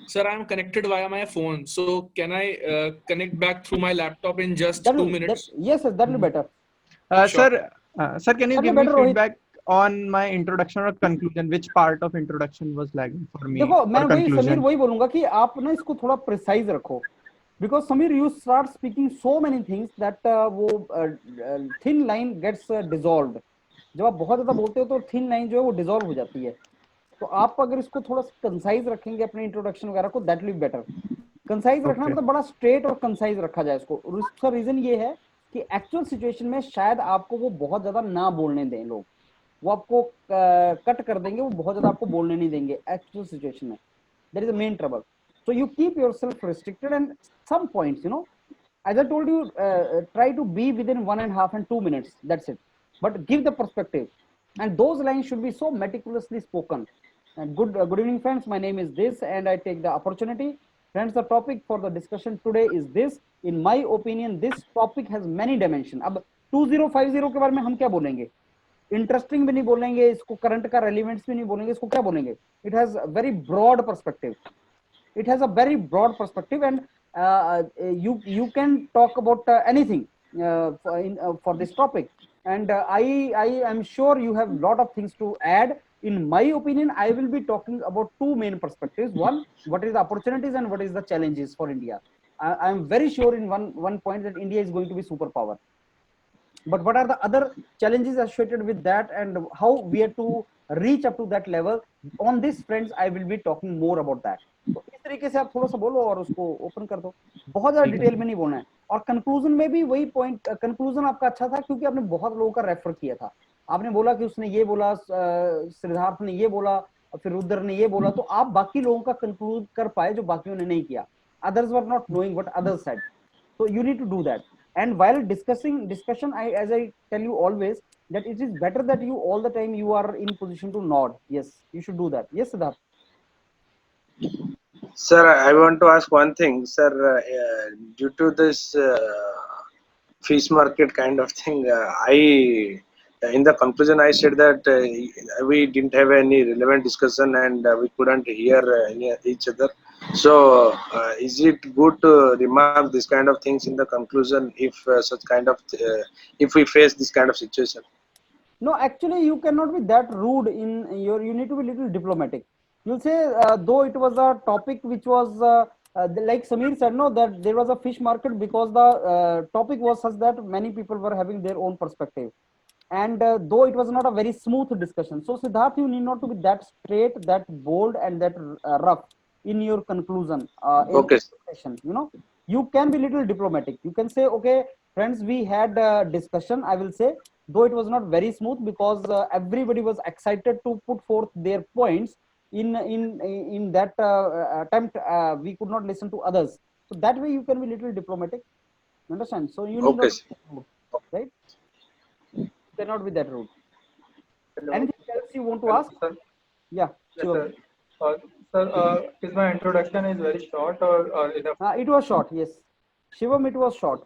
Sir, I am connected via my phone. So can I connect back through my laptop in just That 2 will, minutes? yes, sir, that will be better. Sure. Sir, can you That will give be me better, Rohit. feedback on my introduction or conclusion? Which part of introduction was lagging for me? देखो मैं or वही Sameer conclusion? वही बोलूंगा कि आप ना इसको थोड़ा प्रिसाइज रखो, because Sameer you start speaking so many things that वो थिन लाइन गेट्स डिजॉल्व्ड. जब आप बहुत ज्यादा बोलते हो तो थिन लाइन जो है वो डिजॉल्व हो जाती है. तो आप अगर इसको थोड़ा कंसाइज रखेंगे अपने इंट्रोडक्शन वगैरह को, that will be better. Concise रखना मतलब बड़ा स्ट्रेट और कंसाइज रखा जाए इसको. और उसका रीजन ये है कि एक्चुअल सिचुएशन में शायद आपको वो बहुत ज्यादा ना बोलने दें लोग, वो आपको कट कर देंगे, वो बहुत ज्यादा आपको बोलने नहीं देंगे एक्चुअल सिचुएशन में. That is the main trouble. So you keep yourself restricted and some points, you know, as I told you, try to be within 1.5 and 2 minutes, that's it, but give the perspective, and those lines should be so meticulously spoken. And good evening friends, my name is this and I take the opportunity. Friends, the topic for the discussion today is this. In my opinion, this topic has many dimensions. अब 2050 के बारे में हम क्या बोलेंगे? Interesting भी नहीं बोलेंगे इसको, करंट का रेलिवेंस भी नहीं बोलेंगे इसको, क्या बोलेंगे? It has very broad perspective. It has a very broad perspective, and you can talk about anything for this topic, and I am sure you have lot of things to add. In my opinion, I will be talking about two main perspectives. One, what is the opportunities and what is the challenges for India. I am very sure in one point that India is going to be superpower, but what are the other challenges associated with that and how we are to reach up to that level? On this, friends, I will be talking more about that. तो इस तरीके से आप थोड़ा सा बोलो और उसको ओपन कर दो, बहुत ज्यादा डिटेल में नहीं बोलना है. और कंक्लूजन में भी वही पॉइंट, कंक्लूजन आपका अच्छा था क्योंकि आपने बहुत लोगों का रेफर किया था. आपने बोला कि उसने ये बोला, सिद्धार्थ ने ये बोला, फिर रुद्र ने ये बोला, तो आप बाकी लोगों का कंक्लूड कर पाए जो बाकियों ने नहीं किया. Others were not knowing what others said, so you need to do that. And while discussion, as I tell you always, that it is better that you all the time you are in position to nod. Yes, you should do that. Yes, Siddharth. Sir, I want to ask one thing, sir. Due to this fish market kind of thing, in the conclusion I said that we didn't have any relevant discussion and we couldn't hear each other. So, is it good to remark this kind of things in the conclusion if such kind of if we face this kind of situation? No, actually, you cannot be that rude in your. You need to be little diplomatic. You'll say, though it was a topic which was like Samir said, no, that there was a fish market because the topic was such that many people were having their own perspective, and though it was not a very smooth discussion. So Siddharth, you need not to be that straight, that bold, and that rough in your conclusion. Okay. You know, you can be little diplomatic. You can say, okay, friends, we had a discussion. I will say, though it was not very smooth because everybody was excited to put forth their points. In that attempt, we could not listen to others. So that way, you can be little diplomatic. Understand? So you need Okay. not, right? You cannot be that rude. Hello. Anything else you want to ask? Sir? Yeah, Yes, sure. sir. Sir, is my introduction is very short or enough? It was short, yes. Shivam, it was short.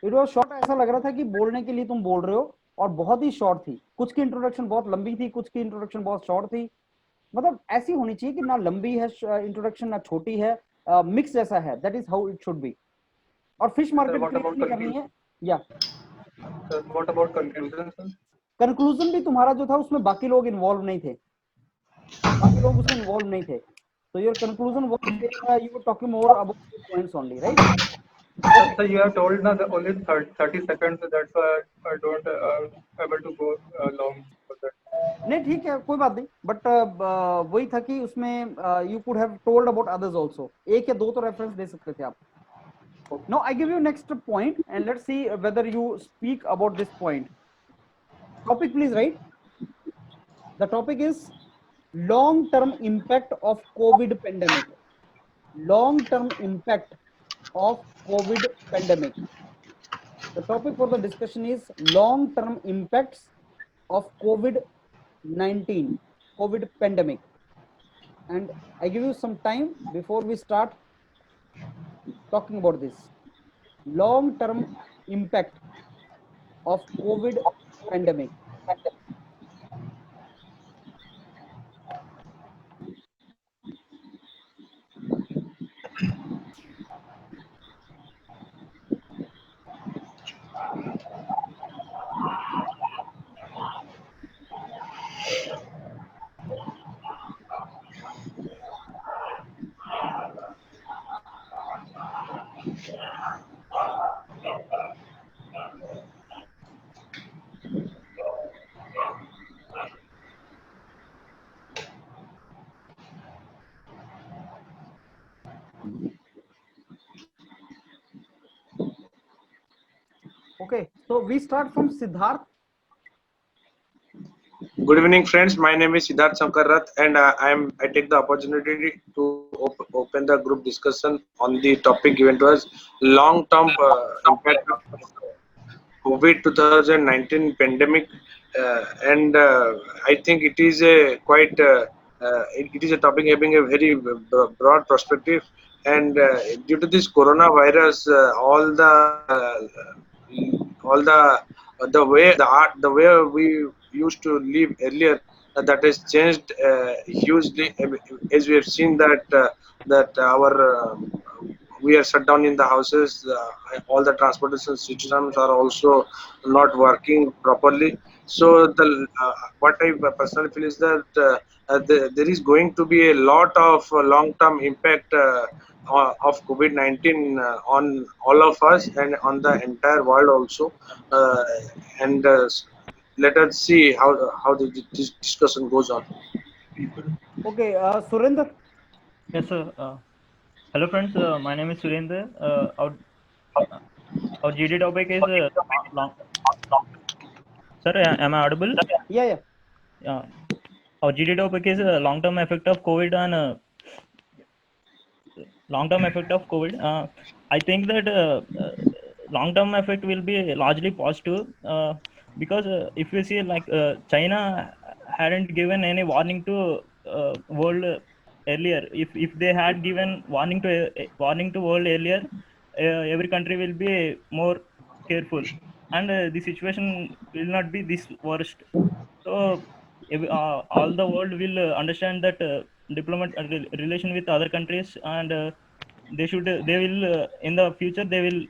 It was short. ऐसा लग रहा था कि बोलने के लिए तुम बोल रहे हो और बहुत ही शॉर्ट थी. कुछ की इंट्रोडक्शन बहुत लंबी थी, कुछ की इंट्रोडक्शन बहुत शॉर्ट थी. मतलब ऐसी होनी चाहिए कि ना लंबी है इंट्रोडक्शन ना छोटी है, मिक्स जैसा है. That is how it should be. और फिश मार्केट करनी है. या what about conclusion sir? Conclusion भी तुम्हारा जो था उसमें बाकी लोग इन्वॉल्व नहीं थे, बाकी लोग उसमें इन्वॉल्व नहीं थे. So your conclusion was you were talking more about the points only, right? So you have told now the only 30 seconds, so that's why I don't able to go long for that. नहीं ठीक है, कोई बात नहीं, but वही था कि उसमें you could have told about others also. एक या दो तो रेफरेंस दे सकते थे आप. Now I give you next point and let's see whether you speak about this point. Topic please, right? The topic is long-term impact of COVID pandemic. Long-term impact of COVID pandemic. The topic for the discussion is long-term impacts of COVID-19, COVID pandemic. And I give you some time before we start talking about this. Long-term impact of COVID pandemic. Okay, so we start from Siddharth. Good evening, friends. My name is Siddharth Sankarrath, and I take the opportunity to open the group discussion on the topic given to us: long-term impact of COVID 2019 pandemic, and I think it is a it is a topic having a very broad perspective. And due to this coronavirus, the way we used to live earlier, that has changed hugely, as we have seen that our we are shut down in the houses. All the transportation systems are also not working properly. So what I personally feel is that there is going to be a lot of long-term impact of COVID-19 on all of us and on the entire world also. Uh, and let us see how this discussion goes on. Okay, Surinder. Yes, sir. Hello, friends. My name is Surendra. Our GD topic is long. Sir, am I audible? Yeah. Yeah. Our GD topic is long-term effect of COVID on long-term effect of COVID. I think that long-term effect will be largely positive because if you see, like China hadn't given any warning to world earlier. If they had given warning to world earlier, every country will be more careful, and the situation will not be this worst. So all the world will understand that relation with other countries, and they will in the future they will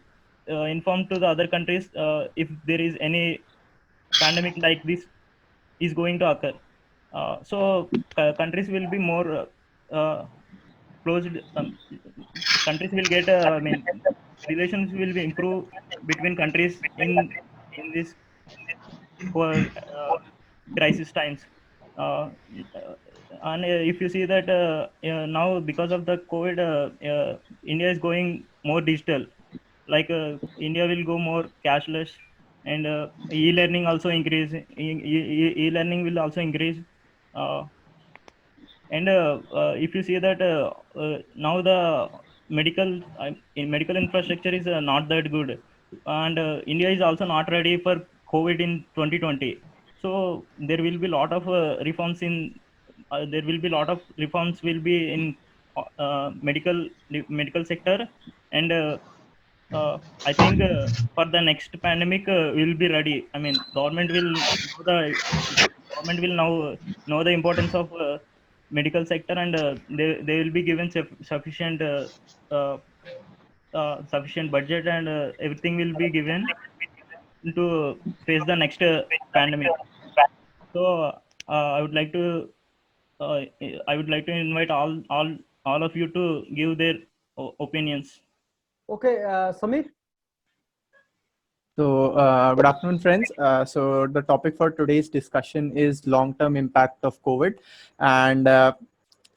inform to the other countries if there is any pandemic like this is going to occur. So countries will be more closed. Countries will get relations will be improved between countries in this crisis times. Uh, and if you see that now because of the COVID, India is going more digital. Like India will go more cashless, and e-learning also increase. E-learning will also increase. Uh, and if you see that now the medical infrastructure is not that good, and India is also not ready for COVID in 2020. So there will be lot of reforms in there will be lot of reforms will be in medical sector, and I think for the next pandemic we'll be ready. I mean, government will now know the importance of medical sector, and they will be given uh, sufficient budget, and everything will be given to face the next pandemic. So I would like to uh, I would like to invite all of you to give their opinions. Okay, Samir. So, good afternoon, friends. So, the topic for today's discussion is long-term impact of COVID, and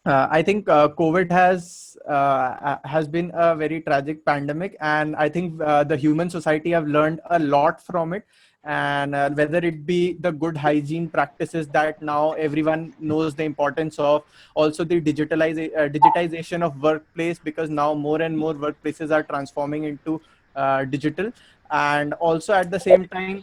I think COVID has been a very tragic pandemic, and I think the human society have learned a lot from it. And whether it be the good hygiene practices that now everyone knows the importance of, also the digitization of workplace, because now more and more workplaces are transforming into digital. And also at the same time,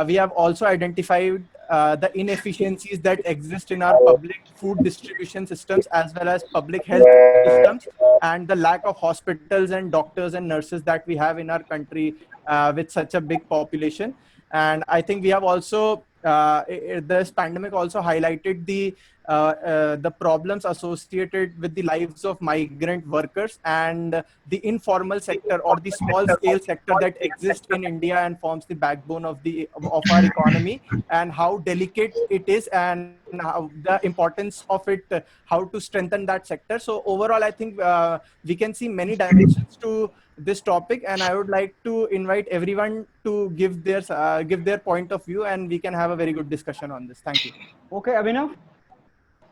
we have also identified the inefficiencies that exist in our public food distribution systems as well as public health systems, and the lack of hospitals and doctors and nurses that we have in our country with such a big population. And I think we have also this pandemic also highlighted the problems associated with the lives of migrant workers and the informal sector or the small scale sector that exists in India and forms the backbone of our economy, and how delicate it is, and how the importance of it, how to strengthen that sector. So overall, I think we can see many dimensions to this topic, and I would like to invite everyone to give their point of view, and we can have a very good discussion on this. Thank you. Okay, Abhinav.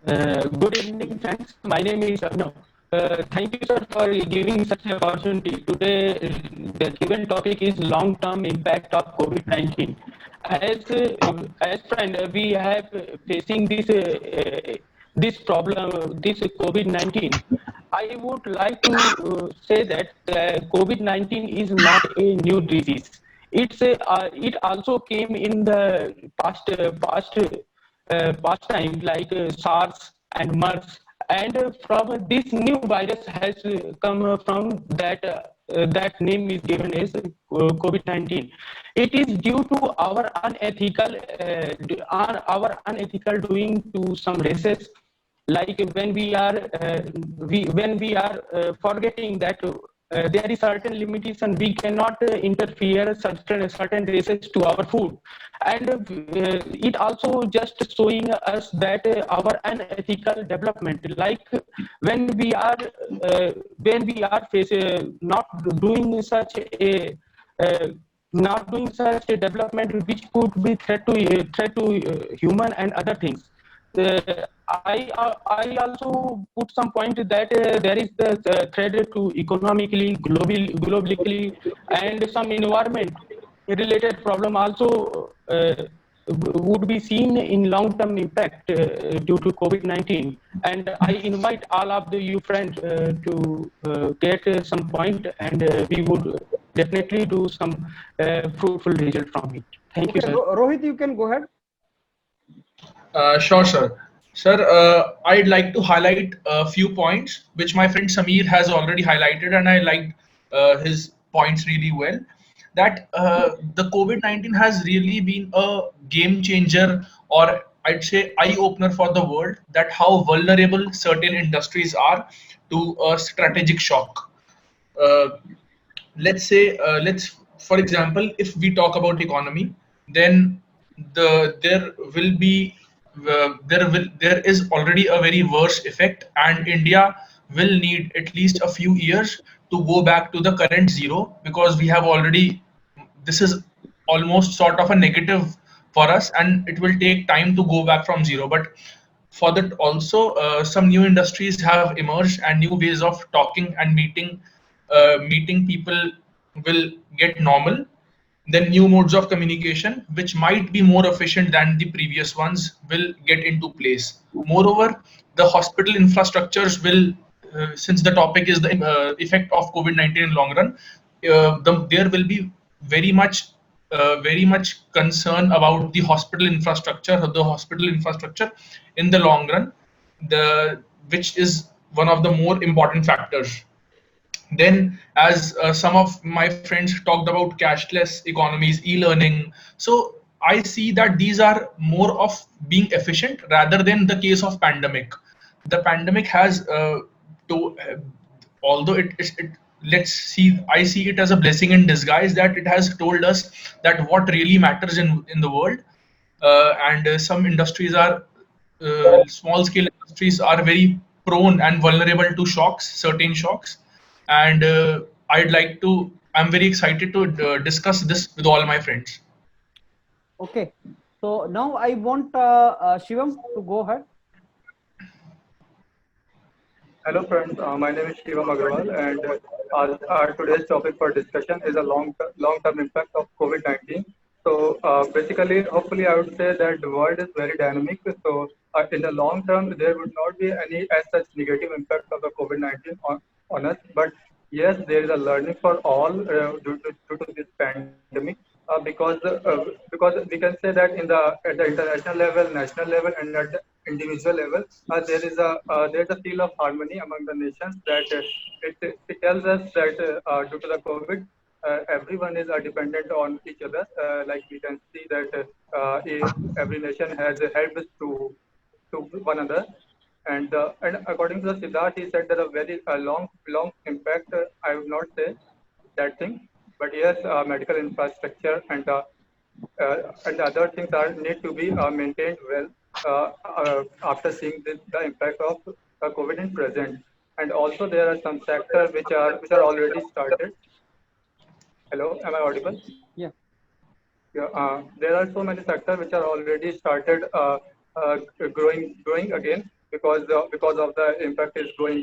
Good evening, friends. My name is Abhinav. Thank you, sir, for giving such an opportunity. Today, the given topic is long-term impact of COVID-19. As friend, we have facing this problem, this COVID-19. I would like to say that COVID-19 is not a new disease. It also came in the past time, like SARS and MERS, and from this new virus has come from that name is given as COVID-19. It is due to our unethical doing to some races, like when we are forgetting that there is certain limitation, we cannot interfere certain races to our food, and it also just showing us that our unethical development, like when we are not doing such a not doing such a development which could be threat to human and other things. I also put some point that there is the threat to economically, globally, and some environment related problem also would be seen in long-term impact due to COVID-19. And I invite all of you friends to get some point, and we would definitely do some fruitful result from it. Thank you, sir. Rohit, you can go ahead. Sure, sir. Sir, I'd like to highlight a few points which my friend Sameer has already highlighted, and I liked his points really well. That the COVID-19 has really been a game changer, or I'd say eye opener for the world, that how vulnerable certain industries are to a strategic shock. Uh, let's say, for example, if we talk about economy, then there will be there is already a very worse effect, and India will need at least a few years to go back to the current zero, because we have already, this is almost sort of a negative for us, and it will take time to go back from zero. But for that also, some new industries have emerged, and new ways of talking and meeting people will get normal. Then new modes of communication, which might be more efficient than the previous ones, will get into place. Moreover, the hospital infrastructures will, since the topic is the effect of COVID-19 in long run, there will be very much concern about the hospital infrastructure in the long run, which is one of the more important factors. Then, as some of my friends talked about cashless economies, e-learning, so I see that these are more of being efficient rather than the case of pandemic. The pandemic has to although it let's see, I see it as a blessing in disguise, that it has told us that what really matters in the world. And some industries are small scale industries are very prone and vulnerable to certain shocks. And I'm very excited to discuss this with all my friends. Okay, so now I want Shivam to go ahead. Hello friends, my name is Shivam Agarwal, and our today's topic for discussion is a long-term impact of COVID-19. So basically, hopefully, I would say that the world is very dynamic. So in the long term, there would not be any as such negative impact of the COVID-19 on us. But yes, there is a learning for all due to this pandemic. Because we can say that at the international level, national level, and at the individual level, there is a feel of harmony among the nations, that it tells us that due to the COVID, everyone is dependent on each other. Like we can see that every nation has helped to one another. And according to the Siddharth, he said that a very long impact. I would not say that thing, but yes, medical infrastructure and other things need to be maintained well after seeing the impact of COVID in present. And also there are some sectors which are already started. Hello, am I audible? Yeah. Yeah. There are so many sectors which are already started growing again, because of the impact is going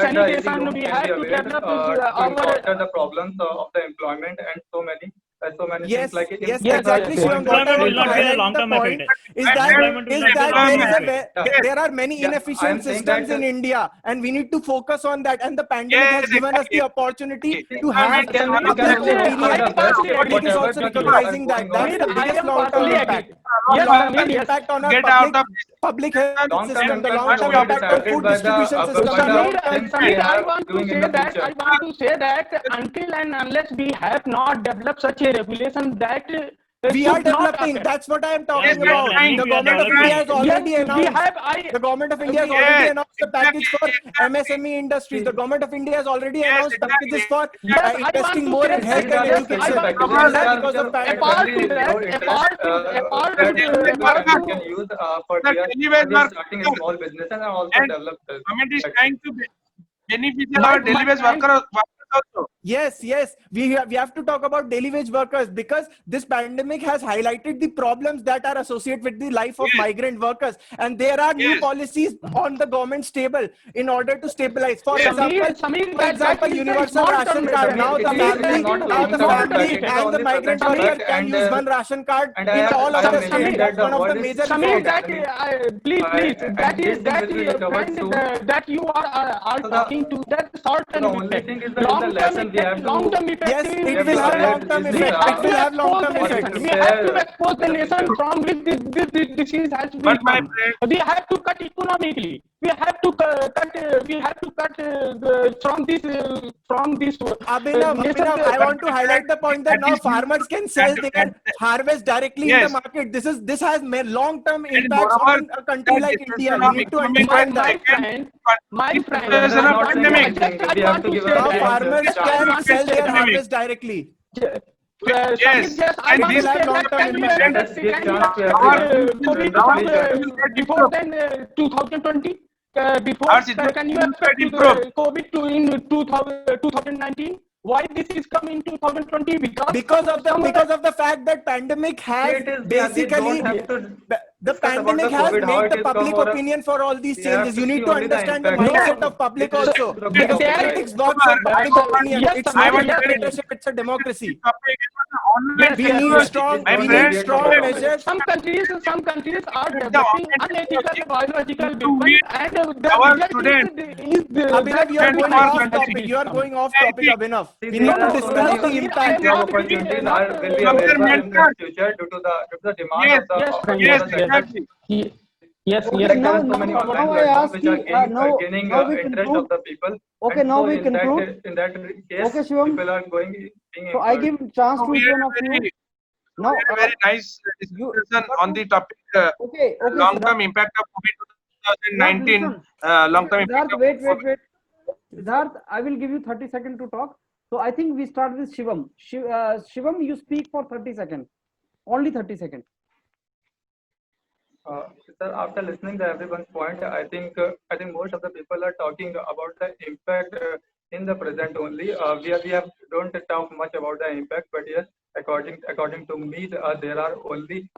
that the easy sanitation loans we can have be to availed develop to our encounter the problems of the employment and so many Yes, things like yes, Yes, exactly, yes, Shivam. What I Employment will want to not be a highlight the long-term point effect. is that Employment will not be a there is long-term a effect. there are many Yeah, I am inefficient saying systems that in India, and we need to focus on that. And the pandemic has Yes, given us the exactly. opportunity to we have can we can public only hope for opinion. the best. Public is Whatever also the future recognizing is that. going on, That's the I biggest am long-term partially impact. agree. Yes, Long-term yes. impact on our Get out of public health long-term system, the impact long-term will be impact on decided food by distribution by system, the the long-term things we Samir, I have want to doing in say the that future. until and unless we have not developed such a regulation that We are should not developing. occur. That's what I am Yes, talking we are about. trying The to government of develop. India has already Yes, we announced. have. The government of India has we- already Yes, announced the package for exactly. MSME industries. The government of India has already Yes, announced packages exactly. for Yes, I want investing to more say in health These and are yes, the I education. want to packages say And which that are that because of at apart pandemic. very to low that, interest apart that to daily wage we workers, can use for the we are daily wage we are starting a workers, small business and also and develop this. government is That's trying to beneficial my our daily wage friend, workers also. Yes. We have to talk about daily wage workers because this pandemic has highlighted the problems that are associated with the life of Yes, migrant workers. And there are new yes, policies on the government's table in order to stabilize. For yes. example, that is a universal small term ration card. effect. Samir, Now it the is family, not a now the long term Small term impact. family It is effect. and the only migrant present worker impact, can use one ration card and in all I of have the maintained states. that That's the one of the world is major Samir, reforms. that dynamic. please, And this thing will be recovered friend, soon. that you are So talking to, that short so the term only effect. thing is the lesson we have Long to term effect Yes, is it we have will to have aware long-term this we effect. have It to will have expose long-term the or we effects. nation. We have to prepare expose the the nation people. from which this disease has But my become. friend, We have to cut economically. We have to cut from this nation. Abhinav, I want to highlight the point that that now is farmers can that, sell that, their harvest directly in the yes, market. This has long-term and impacts moreover, on a country the like India. destruction You of need to economy understand by that. second My in friend, Surendra situation is of not saying pandemic. anything. just I We have want to to give say a Now that. farmers chance. I can want to sell say their that. Pandemic. harvest directly. Samir, Yes, just I and It want will this to have say that long-term can you impact. Let ever us give can you chance to our everyone. ever COVID Surendra, our please join. system will get before improved. then 2020? Before Our situation can you will expect get to improved. the COVID to in 2019? Why this is coming in 2020? Because of the fact that pandemic has It is, yeah, they don't basically have to the discuss about pandemic the has COVID, how made it the is come public or opinion for all these we have changes. to You see need to only the understand the impact. mindset No, of public It is also, to the because public there life. politics works on public opinion. yes, It's I not a was Samir, very dictatorship, it's a this democracy. topic is online yes, We yes, need yes. technology. strong My we Don't need friend, forget from strong the measures. Some countries are with the developing online unethical technology biological to weapons, win and the our result students is Abhinav, that you are and going our off COVID-19 country. topic. is You are coming. going off topic, Anything. Abhinav. See, We there need to are No, so discuss many the Samir, I am impact. job not opportunities not will be From their available in the mentor. future due to the demand Yes, of the yes, friend, for yes, the yes. sector. exactly. Yes, Okay, yes. Like there now are so now many now online I platforms ask which are you. gaining Now we interest of conclude. the people, Okay, and now so we conclude. in that case, Okay, Shivam. people are going being So I employed. give chance So to we each had one a of you. very, Now, nice you discussion got on to. the topic Okay, long-term Siddharth. impact of Siddharth, COVID-19, listen. Okay, long-term impact Siddharth, of COVID. wait. Siddharth, I will give you 30 seconds to talk. So I think we start with Shivam. Shivam, you speak for 30 seconds. Only 30 seconds. Sir, after listening to everyone's point, I think most of the people are talking about the impact in the present only. We have don't talk much about the impact, but yes, according to me, there are only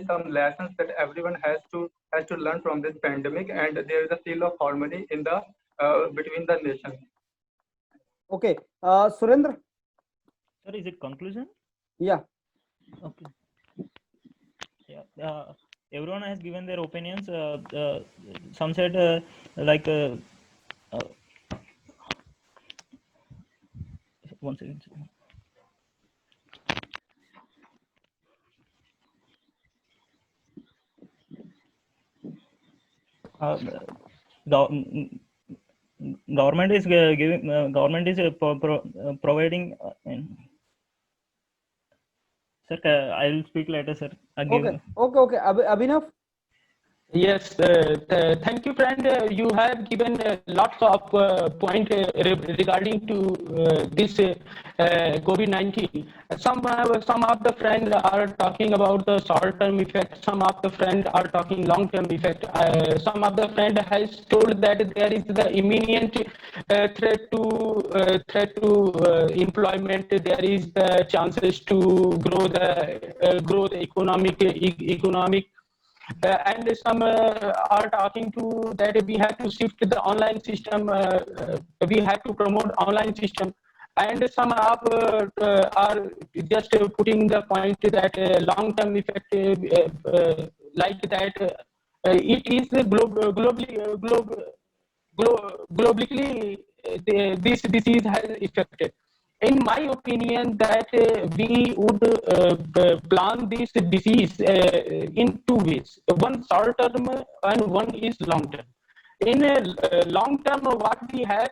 some lessons that everyone has to learn from this pandemic, and there is a feel of harmony in the between the nations. Okay, Surendra. Sir, is it conclusion? Yeah. Okay. Yeah. Everyone has given their opinions. Some said like one second. Uh, government is giving. Government is providing. Sir, I will speak later, sir. Okay. Abhinav. Yes, thank you, friend. You have given lots of point regarding to this COVID-19. Some of the friends are talking about the short-term effect. Some of the friends are talking long-term effect. Some of the friend has told that there is the immediate threat to employment. There is the chances to grow the economic. And some are talking to that we have to shift the online system. We have to promote online system, and some are just putting the point that long-term effect like that. It is globally this disease has affected. In my opinion, that we would plan this disease in two ways. One short term and one is long term. In long term, what we have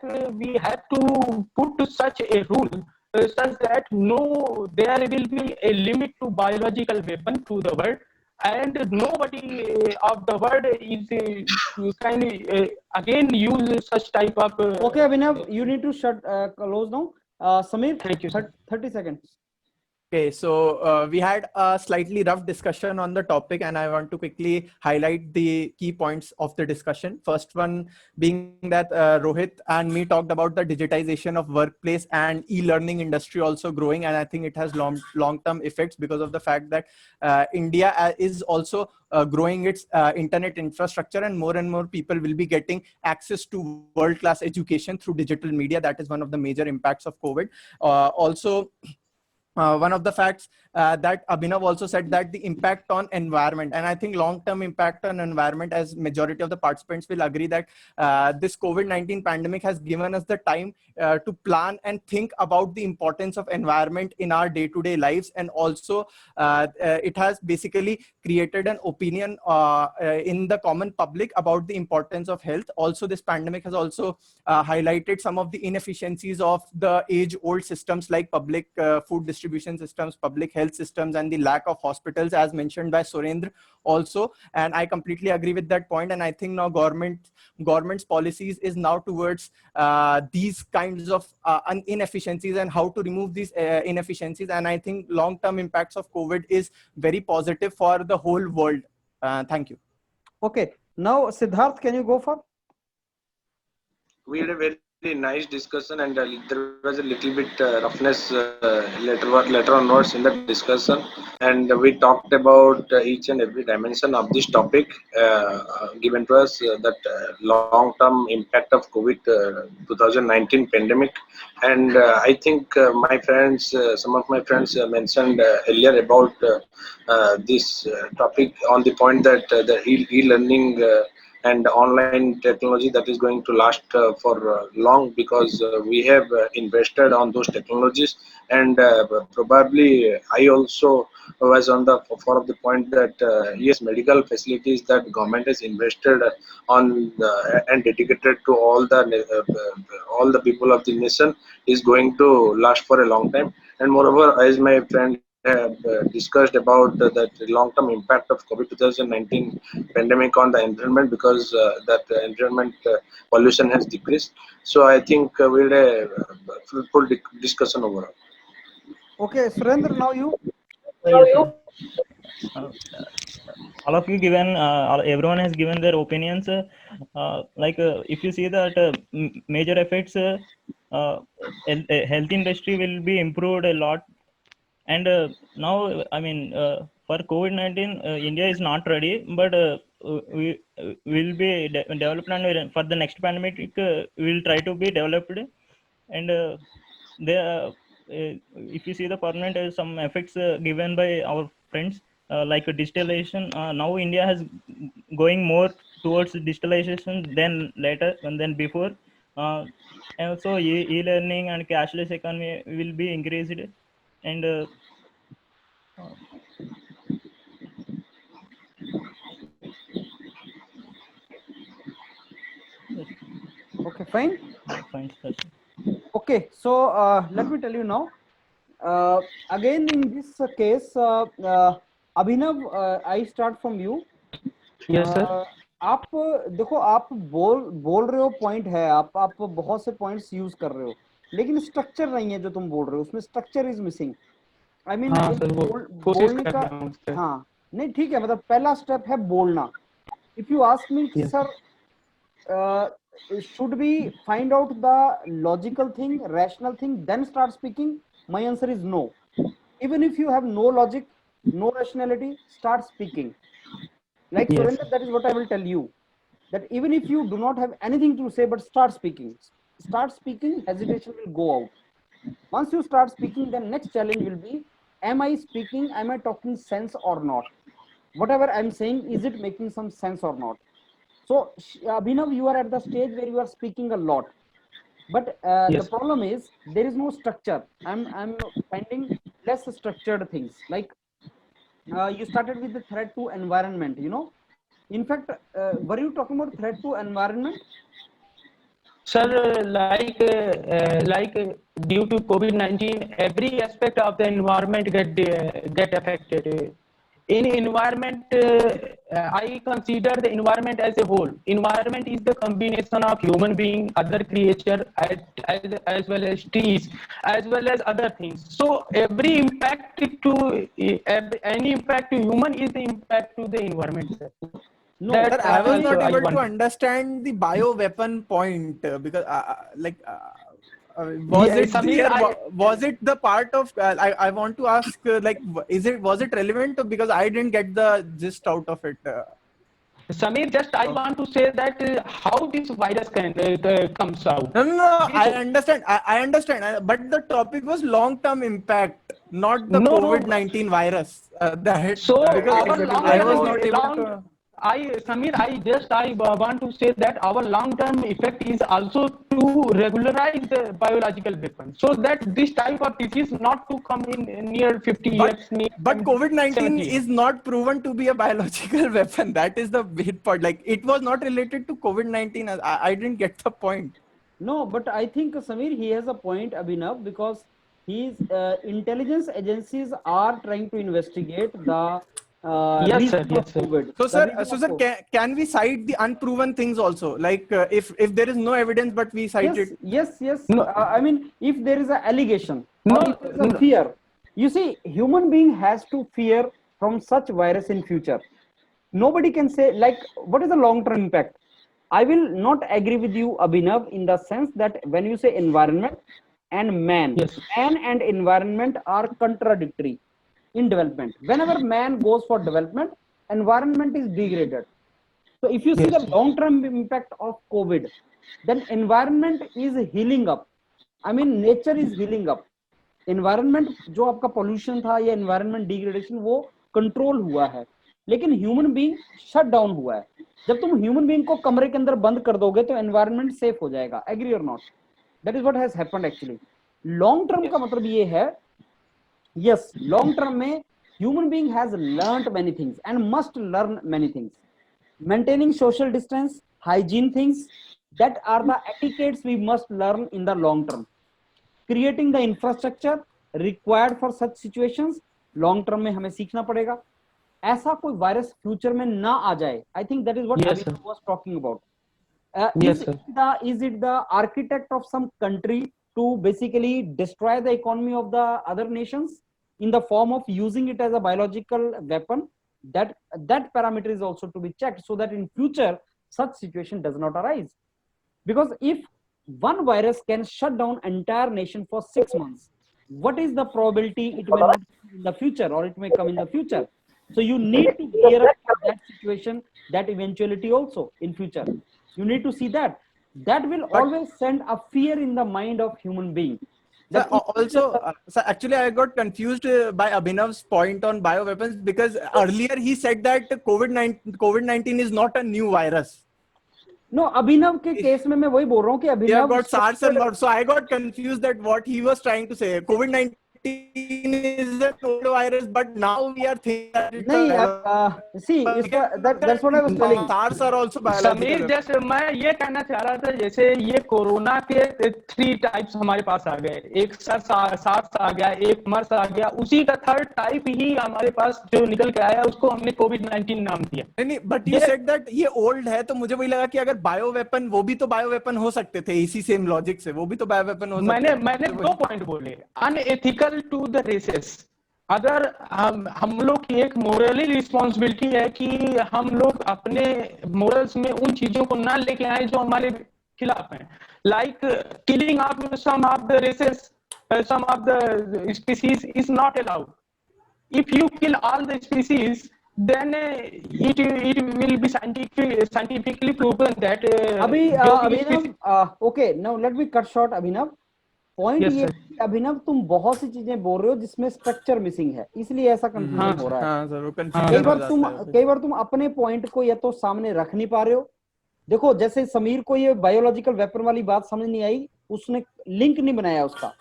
to put such a rule such that no, there will be a limit to biological weapon to the world, and nobody of the world is can again use such type of. Okay, Abhinav, you need to close now. Samir, Thank you, sir. 30 seconds. Okay, so we had a slightly rough discussion on the topic, and I want to quickly highlight the key points of the discussion. First one being that Rohit and me talked about the digitization of workplace and e-learning industry also growing, and I think it has long-term effects because of the fact that India is also growing its internet infrastructure, and more people will be getting access to world-class education through digital media. That is one of the major impacts of COVID. Also, one of the facts that Abhinav also said, that the impact on environment, and I think long-term impact on environment, as majority of the participants will agree that this COVID-19 pandemic has given us the time to plan and think about the importance of environment in our day-to-day lives, and also it has basically created an opinion in the common public about the importance of health. Also, this pandemic has also highlighted some of the inefficiencies of the age-old systems like public food distribution systems, public health systems, and the lack of hospitals, as mentioned by Surendra also. And I completely agree with that point. And I think now government's policies is now towards these kinds of inefficiencies and how to remove these inefficiencies. And I think long-term impacts of COVID is very positive for the whole world. Thank you. Okay, now Siddharth, can you go for? We had a very nice discussion, and there was a little bit roughness later on notes in the discussion, and we talked about each and every dimension of this topic given to us, that long-term impact of COVID 2019 pandemic. And I think my friends, some of my friends mentioned earlier about this topic on the point that the e-learning and online technology that is going to last for long, because we have invested on those technologies. And probably I also was on the for of the point that yes, medical facilities that government has invested on and dedicated to all the people of the nation is going to last for a long time. And moreover, as my friend have discussed about that long-term impact of COVID 2019 pandemic on the environment, because that environment pollution has decreased. So I think we had a fruitful discussion overall. Okay, Surendra, now you. All of you given, everyone has given their opinions. If you see that major effects, health industry will be improved a lot. And now, I mean, for COVID-19, India is not ready, but we will be developed, and for the next pandemic, we will try to be developed. And if you see the permanent, some effects given by our friends, like digitalization. Now India has going more towards digitalization than later and then before. And also e-learning and cashless economy will be increased. And Okay, fine. fine, sir. Okay, so let me tell you now. Again, in this case, Abhinav, I start from you. Yes, sir. आप देखो, आप बोल रहे हो, point है, आप बहुत से पॉइंट्स यूज कर रहे हो, लेकिन स्ट्रक्चर नहीं है जो तुम बोल रहे हो, उसमें structure is missing. I mean बोलने का, हाँ नहीं ठीक है, मतलब पहला स्टेप है बोलना. If you ask me sir, should we find out the logical thing, rational thing, then start speaking? My answer is no. Even if you have no logic, no rationality, start speaking. Like Surendra, that is what I will tell you, that even if you do not have anything to say, but start speaking, hesitation will go out. Once you start speaking, then next challenge will be, am I speaking, am I talking sense or not? Whatever I'm saying, is it making some sense or not? So Abhinav, you are at the stage where you are speaking a lot, but the problem is there is no structure. I'm finding less structured things. Like you started with the threat to environment. You know, in fact, were you talking about threat to environment? Sir, like due to COVID-19, every aspect of the environment get affected. In environment, I consider the environment as a whole. Environment is the combination of human being, other creature, as well as trees, as well as other things. So every impact to any impact to human is the impact to the environment. No, That Sir, I was actually, not I able to want- understand the bioweapon point because was Yeah, it Samir, there, was it the part of I want to ask was it relevant because I didn't get the gist out of it. Samir, just I want to say that how this virus comes out. No, I This- understand. I understand. But the topic was long-term impact, not the No, no. COVID-19 virus. That So because our long I was term, not able to. Samir, I want to say that our long term effect is also to regularize the biological weapon, so that this type of disease not to come in near 50 But years. Near COVID-19 70 years. is not proven to be a biological weapon. That is the big part. Like it was not related to COVID-19. I didn't get the point. no, but I think Samir, he has a point, Abhinav, because his intelligence agencies are trying to investigate the Yes, sir. reason of Yes, sir. COVID. So, The sir, reason of COVID. can we cite the unproven things also? Like if there is no evidence, but we cite Yes, it. yes. No. I mean, if there is an allegation No, or if there is a no. fear, you see, human being has to fear from such virus in future. Nobody can say like, what is the long-term impact? I will not agree with you, Abhinav, in the sense that when you say environment and man, Yes. man and environment are contradictory in development. Whenever man goes for development, environment is degraded. So if you see Yes. the long-term impact of COVID, then environment is healing up. I mean, nature is healing up. Environment जो आपका pollution था या environment degradation वो control हुआ है, लेकिन human being shut down हुआ है. जब तुम human being को कमरे के अंदर बंद कर दोगे तो environment safe हो जाएगा. Agree or not? That is what has happened actually. Long term का मतलब ये है, yes, long term में human being has learnt many things and must learn many things. Maintaining social distance, hygiene things, that are the etiquettes we must learn in the long term. Creating the infrastructure required for such situations, long term में हमें सीखना पड़ेगा. ऐसा कोई virus future में ना आ जाए. I think that is what Yes, Abhinav sir. was talking about. Yes, sir. Is it the architect of some country to basically destroy the economy of the other nations in the form of using it as a biological weapon? That parameter is also to be checked so that in future such situation does not arise. Because if one virus can shut down entire nation for 6 months, what is the probability it may not come in the future or it may come in the future? So you need to gear up for that situation, that eventuality also in future. You need to see that. That will always send a fear in the mind of human being. Sir, also, sir, actually, I got confused by Abhinav's point on bioweapons because earlier he said that COVID-19 is not a new virus. No, अभिनव के case में मैं वही बोल रहा हूँ कि They have Abhinav got SARS and not. So I got confused that what he was trying to say. COVID-19 is an old virus, but now we are thinking that it's नहीं see that's what I was telling. SARS are also biological. Sameer, जैसे मैं ये कहना चाह रहा था, जैसे ये कोरोना के 3 टाइप्स हमारे पास आ गए. एक सार्स आ गया, एक मर्स आ गया, उसी का 3rd टाइप ही हमारे पास जो निकल के आया उसको हमने COVID-19 नाम दिया. नहीं, बट यू सेड दैट ये ओल्ड है, तो मुझे वही लगा कि अगर बायोवेपन, वो भी तो बायोवेपन हो सकते थे इसी सेम लॉजिक से, वो भी तो बायोवेपन हो सकते थे. मैंने 2 पॉइंट बोले. Unethical to the races. अगर हम लोग की एक मोरली रिस्पॉन्सिबिलिटी है कि हम लोग अपने मोरल्स में उन चीजों को ना लेके आए जो हमारे खिलाफ हैं. Like killing of some of the races, some of the species is not allowed. If you kill all the species, then it will be scientifically proven that Abhinav, okay, now let me cut short Abhinav. Point Yes, ये sir. अभिनव तुम बहुत सी चीजें बोल रहे हो जिसमें structure missing है, इसलिए ऐसा कंफ्यूजन हो रहा है. हाँ सर, वो कई कंफ्यूजन हो बार जाता है. कई बार तुम अपने पॉइंट को या तो सामने रख नहीं पा रहे हो. देखो जैसे समीर को ये बायोलॉजिकल वेपन वाली बात समझ नहीं आई, उसने लिंक नहीं बनाया उसका.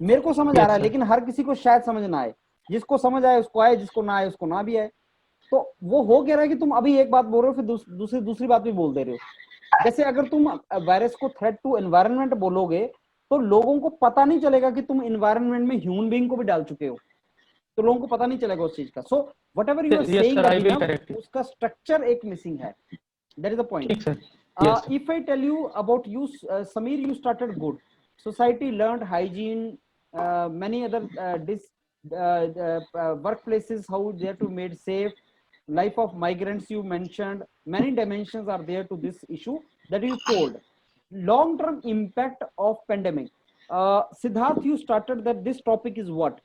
मेरे को समझ आ रहा है, लेकिन हर किसी को शायद समझ ना आए. जिसको समझ आए उसको आए, जिसको ना आए उसको ना भी आए. तो वो हो क्या रहा है कि तुम अभी एक बात बोल रहे हो, फिर दूसरी बात भी बोल दे रहे हो. जैसे अगर तुम वायरस को थ्रेट टू एनवायरनमेंट बोलोगे तो लोगों को पता नहीं चलेगा कि तुम इन्वायरमेंट में ह्यूमन बीइंग को भी डाल चुके हो, तो लोगों को पता नहीं चलेगा उस चीज का. So whatever you are Yes, saying sir, I will Abhinav, correct it. उसका स्ट्रक्चर एक मिसिंग है. That is the point. ठीक, sir. Yes, sir. If I tell you about you, Sameer, you started good. Society learned hygiene, many other workplaces, how they are to made safe. Life of migrants you mentioned. Many dimensions are there to this issue that you told. Long-term impact of pandemic. Siddharth, you started that this topic is what?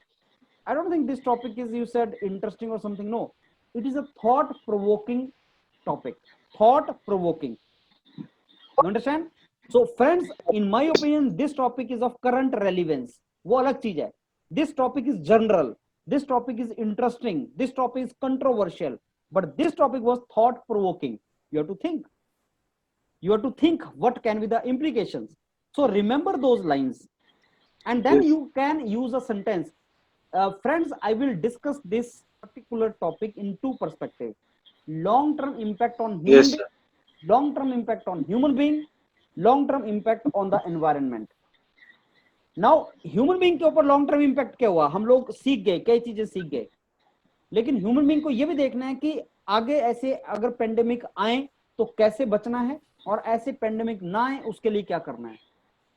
I don't think this topic is, you said, interesting or something. No, it is a thought-provoking topic. Thought-provoking. You understand? So friends, in my opinion, this topic is of current relevance. वो अलग चीज है. This topic is general. This topic is interesting. This topic is controversial. But this topic was thought-provoking. You have to think. You have to think what can be the implications. So remember those lines. And then Yes. you can use a sentence. Friends, I will discuss this particular topic in two perspectives. Long-term impact on human Yes, being, sir. long-term impact on human being, long-term impact on the environment. Now, human being के ऊपर long-term impact क्या हुआ? हम लोग सीख गए, कई चीजें सीख गए. लेकिन human being को ये भी देखना है कि आगे ऐसे अगर पेंडेमिक आए तो कैसे बचना है, और ऐसे पेंडेमिक ना आए उसके लिए क्या करना है.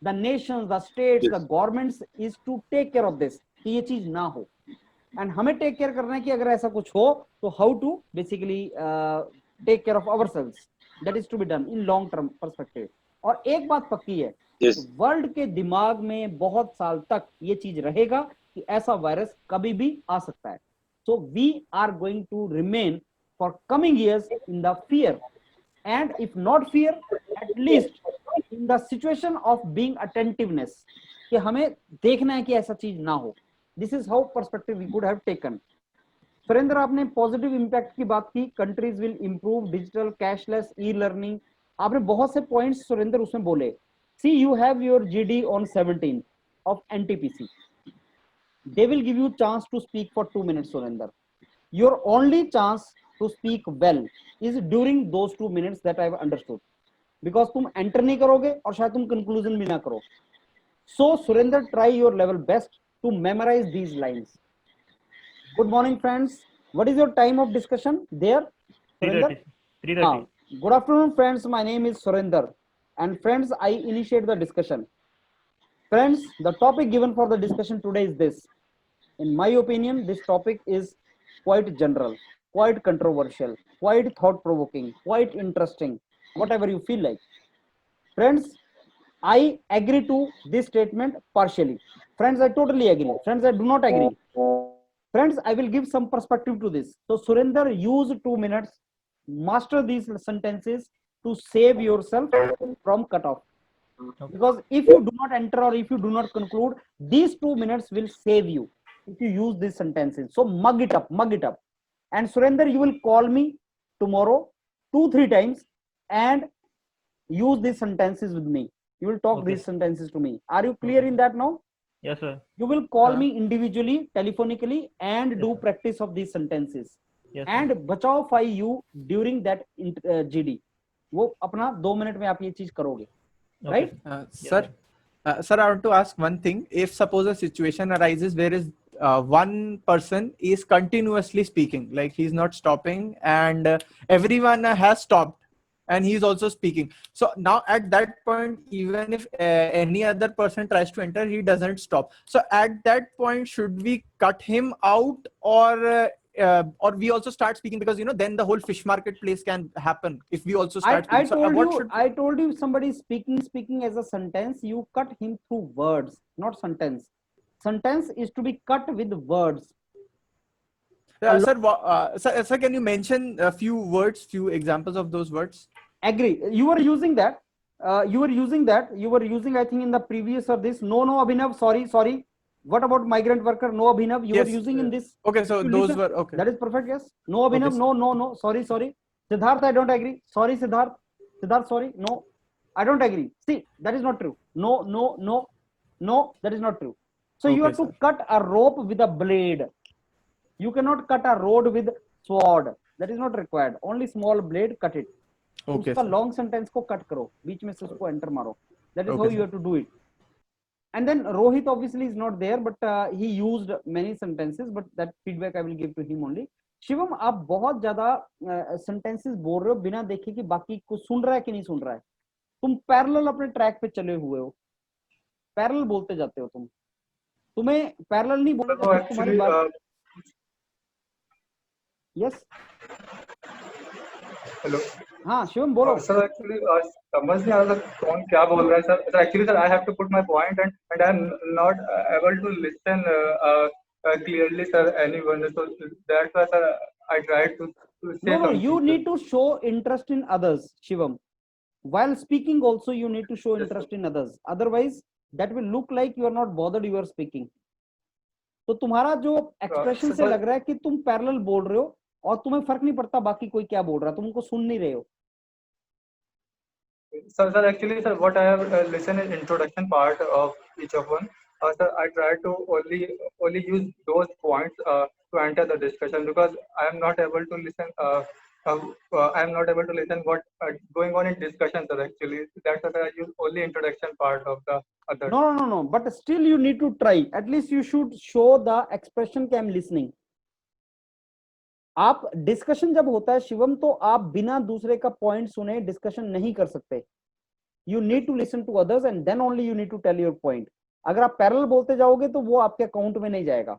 The nations, the states, Yes. the governments is to take care of this, कि ये चीज ना हो. एंड हमें टेक केयर करना है कि अगर ऐसा कुछ हो तो how to basically take care of ourselves. That is to be done in long term perspective. और एक बात पक्की है, Yes. वर्ल्ड के दिमाग में बहुत साल तक ये चीज रहेगा कि ऐसा वायरस कभी भी आ सकता है. So we are going to remain for coming years in the fear, and if not fear, at least in the situation of being attentiveness, कि हमें देखना है कि ऐसा चीज ना हो. This is how perspective we could have taken. Surendra, आपने पॉजिटिव इम्पैक्ट की बात की. Countries will improve digital, cashless, e learning. आपने बहुत से पॉइंट्स सुरेंद्र उसमें बोले. See you have your GD on 17 of NTPC. They will give you chance to speak for 2 minutes, Surendra. Your only chance to speak well is during those 2 minutes that I have understood. Because तुम enter नहीं करोगे और शायद तुम conclusion भी ना करो. So Surendra, try your level best to memorize these lines. Good morning, friends. What is your time of discussion there, Surinder? 3:30. Good afternoon, friends. My name is Surinder, and friends, I initiate the discussion. Friends, the topic given for the discussion today is this. In my opinion, this topic is quite general, quite controversial, quite thought-provoking, quite interesting, whatever you feel like. Friends, I agree to this statement partially. Friends, I totally agree. Friends, I do not agree. Friends, I will give some perspective to this. So, Surinder, use 2 minutes, master these sentences to save yourself from cutoff. Because if you do not enter or if you do not conclude, these 2 minutes will save you if you use these sentences. So, mug it up, mug it up. And Surinder, you will call me tomorrow 2-3 times and use these sentences with me. You will talk Okay. these sentences to me. Are you clear in that now? Yes, sir. You will call me individually, telephonically, and do practice of these sentences. Yes, sir. And बचाओ you during that GD. वो अपना 2 minute में आप ये चीज करोगे, Okay, right? sir. Sir, I want to ask one thing. If suppose a situation arises where is one person is continuously speaking, like he's not stopping, and everyone has stopped, and he's also speaking. So now at that point, even if any other person tries to enter, he doesn't stop. So at that point, should we cut him out, or we also start speaking? Because then the whole fish marketplace can happen if we also start I speaking. So, what should I told you, if somebody is speaking as a sentence, you cut him through words, not sentence. Sentence is to be cut with words. Sir, can you mention a few words, few examples of those words? Agree. You were using that. You were using, I think, in the previous or this. No, Abhinav, sorry. What about migrant worker? No, Abhinav, you Yes, were using in this. Okay, so You those listen. were okay. That is perfect, yes. No, Abhinav, Okay, no. Sorry. Siddharth, I don't agree. Sorry, Siddharth, sorry. No, I don't agree. See, that is not true. No, that is not true. So you Okay, have to sir. cut a rope with a blade. You cannot cut a road with sword. That is not required. Only small blade, cut it. Okay, उसका sir. long sentence को cut करो, बीच में से उसको enter मारो. That is Okay, how you sir. have to do it. And then Rohit obviously is not there, but he used many sentences, but that feedback I will give to him only. Shivam, आप बहुत ज्यादा sentences बोल रहे हो बिना देखे कि बाकी को सुन रहा है कि नहीं सुन रहा है. तुम पैरेलल अपने ट्रैक पे चले हुए हो, पैरेलल बोलते जाते हो तुम. तुम्हें पैरेलल नहीं बोलना चाहिए तुम्हारी बात. Yes, hello. हाँ शिवम बोलो. सर एक्चुअली समझ नहीं आ रहा कौन क्या बोल रहा है sir. Sir actually sir I have to put my point and I am not able to listen clearly sir anyone, so that's why sir I tried to say No, something. you need to show interest in others, Shivam. While speaking also you need to show interest in others, otherwise that will look like you are not bothered you are speaking. तो तुम्हारा जो expression से लग रहा है कि तुम parallel बोल रहे हो और तुम्हें फर्क नहीं पड़ता बाकी कोई क्या बोल रहा है, तुम उनको सुन नहीं रहे हो. Sir, actually, sir, what I have listened in introduction part of each of one. Sir, I try to only use those points to enter the discussion because I am not able to listen. I am not able to listen what going on in discussion, sir. Actually, that's why I use only introduction part of the other. No. But still you need to try. At least you should show the expression कि I'm listening. आप discussion जब होता है शिवम तो आप बिना दूसरे का पॉइंट सुने डिस्कशन नहीं कर सकते. You need to listen to others and then only you need to tell your point. अगर आप पैरेलल बोलते जाओगे तो वो आपके अकाउंट में नहीं जाएगा.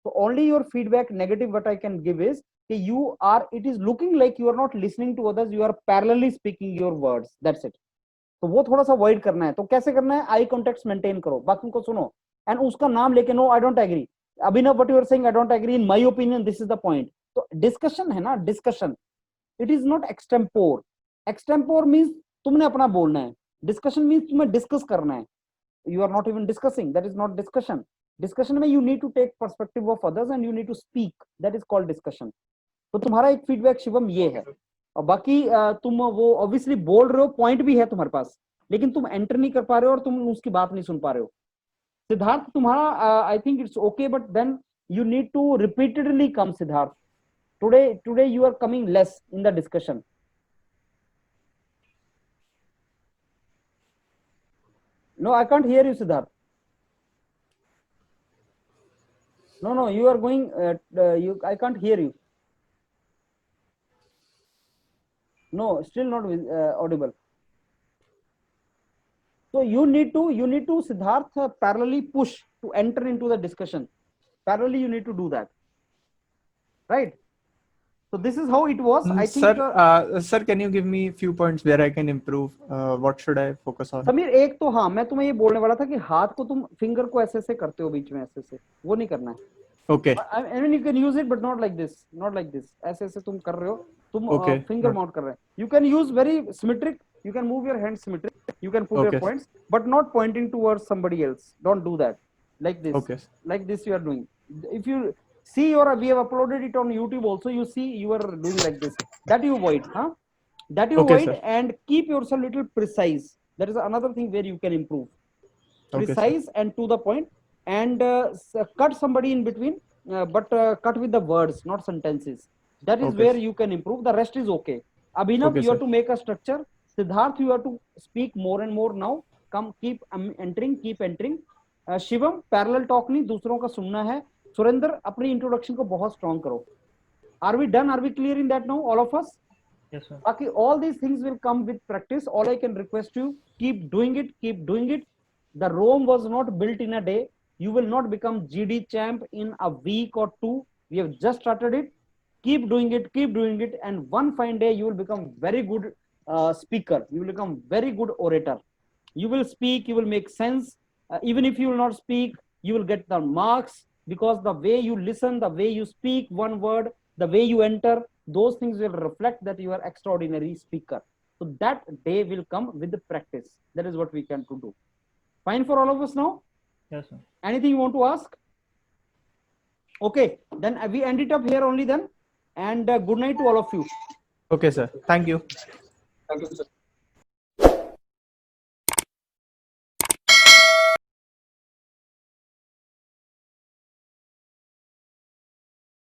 तो only your feedback negative what I can give is कि you are, it is looking like you are not listening to others, you are parallelly speaking your words, that's it. तो वो थोड़ा सा अवॉइड करना है. तो कैसे करना है, आई कॉन्टेक्ट मेंटेन करो, बाकी को सुनो एंड उसका नाम लेके no I don't agree, Abhinav what you are saying I don't agree, in my opinion this is the point. तो डिस्कशन है ना, discussion, it is not extempore. Extempore means तुमने अपना बोलना है, डिस्कशन मींस तुम्हें डिस्कस करना है. You are not even discussing, that is not discussion. Discussion में you need to take perspective of others and you need to speak, that is called discussion. तो तुम्हारा एक फीडबैक शिवम ये है. और बाकी तुम वो ऑब्वियसली बोल रहे हो, पॉइंट भी है तुम्हारे पास, लेकिन तुम एंटर नहीं कर पा रहे हो और तुम उसकी बात नहीं सुन पा रहे हो. सिद्धार्थ तुम्हारा I think it's okay, but then you need to repeatedly come, Siddharth. Today you are coming less in the discussion. No, I can't hear you, Siddharth. No, you are going I can't hear you. No, still not audible. So you need to Siddharth parallelly push to enter into the discussion. Parallelly you need to do that, right? So this is how it was. I think sir, can you give me few points where I can improve? What should I focus on? Sameer, एक तो हाँ, मैं तुम्हें ये बोलने वाला था कि हाथ को तुम फिंगर को ऐसे ऐसे करते हो बीच में, ऐसे ऐसे, वो नहीं करना है. Okay. I mean you can use it but not like this, not like this. ऐसे ऐसे तुम कर रहे हो, तुम finger mount कर रहे हैं. You can use very symmetric, you can move your hands symmetric, you can put your points, but not pointing towards somebody else. Don't do that. Like this. Okay. Like this you are doing. If you see we have uploaded it on YouTube also, you see you are doing like this. That you avoid, huh? That you avoid, sir. And keep yourself little precise. That is another thing where you can improve. Precise and to the point, and cut somebody in between, but cut with the words, not sentences. That is where you can improve. The rest is okay. Abhinav, you have to make a structure. Siddharth, you have to speak more and more now. Come, keep entering, keep entering. Shivam, parallel talk नहीं, दूसरों का सुनना है. सुरेंद्र, अपनी introduction को बहुत strong करो. Are we done? Are we clear in that now, all of us? Yes, sir. बाकी all these things will come with practice. All I can request you, keep doing it, keep doing it. The Rome was not built in a day. You will not become GD champ in a week or two. We have just started it. Keep doing it, and one fine day you will become very good speaker. You will become very good orator. You will speak, you will make sense. Even if you will not speak, you will get the marks, because the way you listen, the way you speak one word, the way you enter, those things will reflect that you are extraordinary speaker. So that day will come with the practice. That is what we can do. Fine for all of us now? Yes, sir. Anything you want to ask? Okay, then we end it up here only then. And good night to all of you. Okay, sir. Thank you. Thank you, sir.